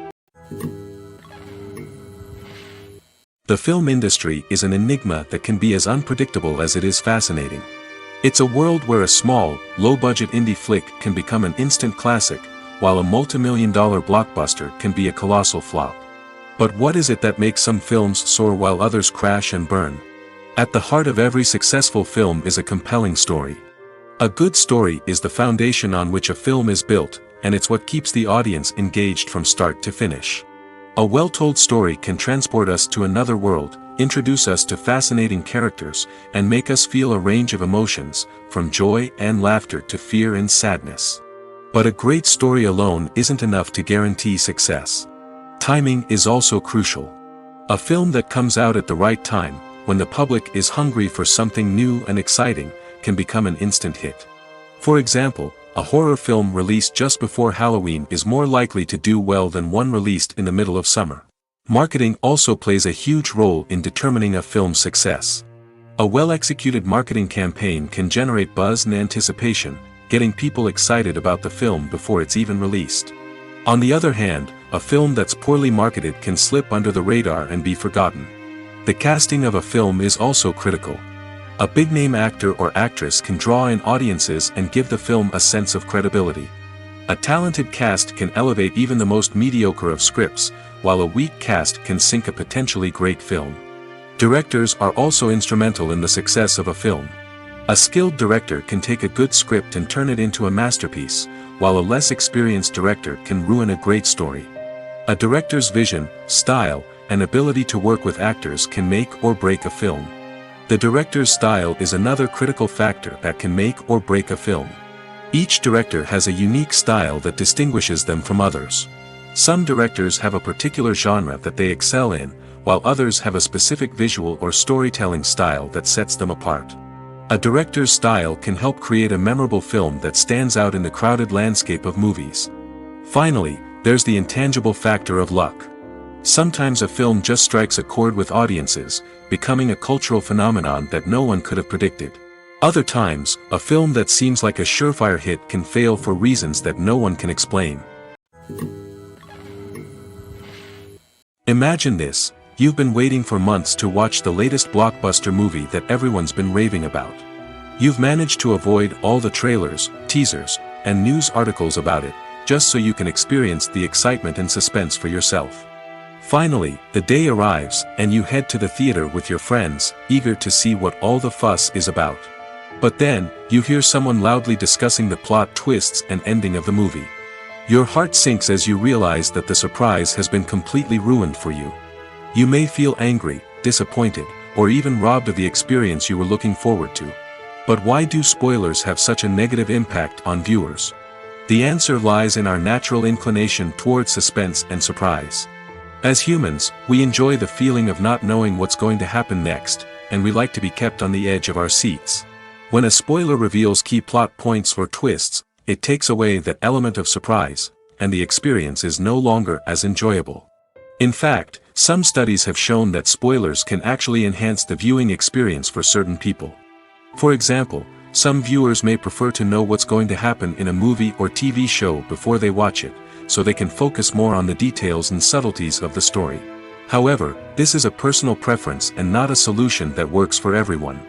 The film industry is an enigma that can be as unpredictable as it is fascinating. It's a world where a small, low-budget indie flick can become an instant classic, while a multi-million-dollar blockbuster can be a colossal flop. But what is it that makes some films soar while others crash and burn? At the heart of every successful film is a compelling story. A good story is the foundation on which a film is built, and it's what keeps the audience engaged from start to finish. A well-told story can transport us to another world, introduce us to fascinating characters, and make us feel a range of emotions, from joy and laughter to fear and sadness. But a great story alone isn't enough to guarantee success. Timing is also crucial. A film that comes out at the right time, when the public is hungry for something new and exciting, can become an instant hit. For example, a horror film released just before Halloween is more likely to do well than one released in the middle of summer. Marketing also plays a huge role in determining a film's success. A well-executed marketing campaign can generate buzz and anticipation, getting people excited about the film before it's even released. On the other hand, a film that's poorly marketed can slip under the radar and be forgotten. The casting of a film is also critical. A big-name actor or actress can draw in audiences and give the film a sense of credibility. A talented cast can elevate even the most mediocre of scripts, while a weak cast can sink a potentially great film. Directors are also instrumental in the success of a film. A skilled director can take a good script and turn it into a masterpiece, while a less experienced director can ruin a great story. A director's vision, style, and ability to work with actors can make or break a film. The director's style is another critical factor that can make or break a film. Each director has a unique style that distinguishes them from others. Some directors have a particular genre that they excel in, while others have a specific visual or storytelling style that sets them apart. A director's style can help create a memorable film that stands out in the crowded landscape of movies. Finally, there's the intangible factor of luck. Sometimes a film just strikes a chord with audiences, becoming a cultural phenomenon that no one could have predicted. Other times, a film that seems like a surefire hit can fail for reasons that no one can explain. Imagine this: you've been waiting for months to watch the latest blockbuster movie that everyone's been raving about. You've managed to avoid all the trailers, teasers, and news articles about it, just so you can experience the excitement and suspense for yourself. Finally, the day arrives, and you head to the theater with your friends, eager to see what all the fuss is about. But then, you hear someone loudly discussing the plot twists and ending of the movie. Your heart sinks as you realize that the surprise has been completely ruined for you. You may feel angry, disappointed, or even robbed of the experience you were looking forward to. But why do spoilers have such a negative impact on viewers? The answer lies in our natural inclination towards suspense and surprise. As humans, we enjoy the feeling of not knowing what's going to happen next, and we like to be kept on the edge of our seats. When a spoiler reveals key plot points or twists, it takes away that element of surprise, and the experience is no longer as enjoyable. In fact, some studies have shown that spoilers can actually enhance the viewing experience for certain people. For example, some viewers may prefer to know what's going to happen in a movie or TV show before they watch it, so they can focus more on the details and subtleties of the story. However, this is a personal preference and not a solution that works for everyone.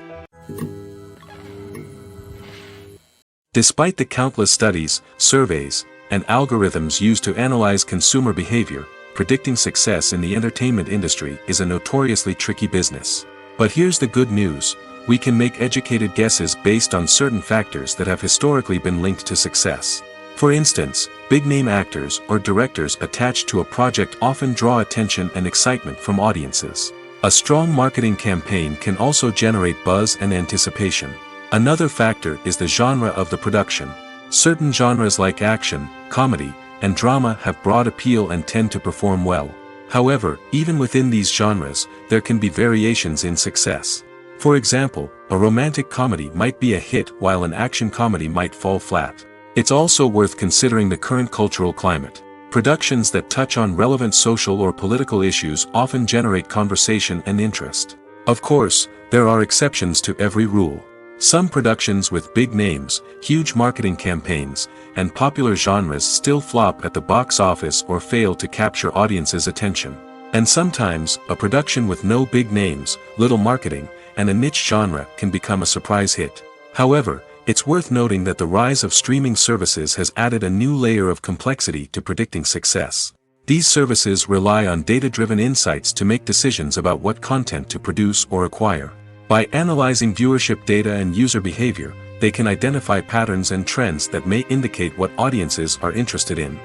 Despite the countless studies, surveys, and algorithms used to analyze consumer behavior, predicting success in the entertainment industry is a notoriously tricky business. But here's the good news: we can make educated guesses based on certain factors that have historically been linked to success. For instance, big-name actors or directors attached to a project often draw attention and excitement from audiences. A strong marketing campaign can also generate buzz and anticipation. Another factor is the genre of the production. Certain genres like action, comedy, and drama have broad appeal and tend to perform well. However, even within these genres, there can be variations in success. For example, a romantic comedy might be a hit while an action comedy might fall flat. It's also worth considering the current cultural climate. Productions that touch on relevant social or political issues often generate conversation and interest. Of course, there are exceptions to every rule. Some productions with big names, huge marketing campaigns, and popular genres still flop at the box office or fail to capture audiences' attention. And sometimes, a production with no big names, little marketing, and a niche genre can become a surprise hit. However, it's worth noting that the rise of streaming services has added a new layer of complexity to predicting success. These services rely on data-driven insights to make decisions about what content to produce or acquire. By analyzing viewership data and user behavior, they can identify patterns and trends that may indicate what audiences are interested in.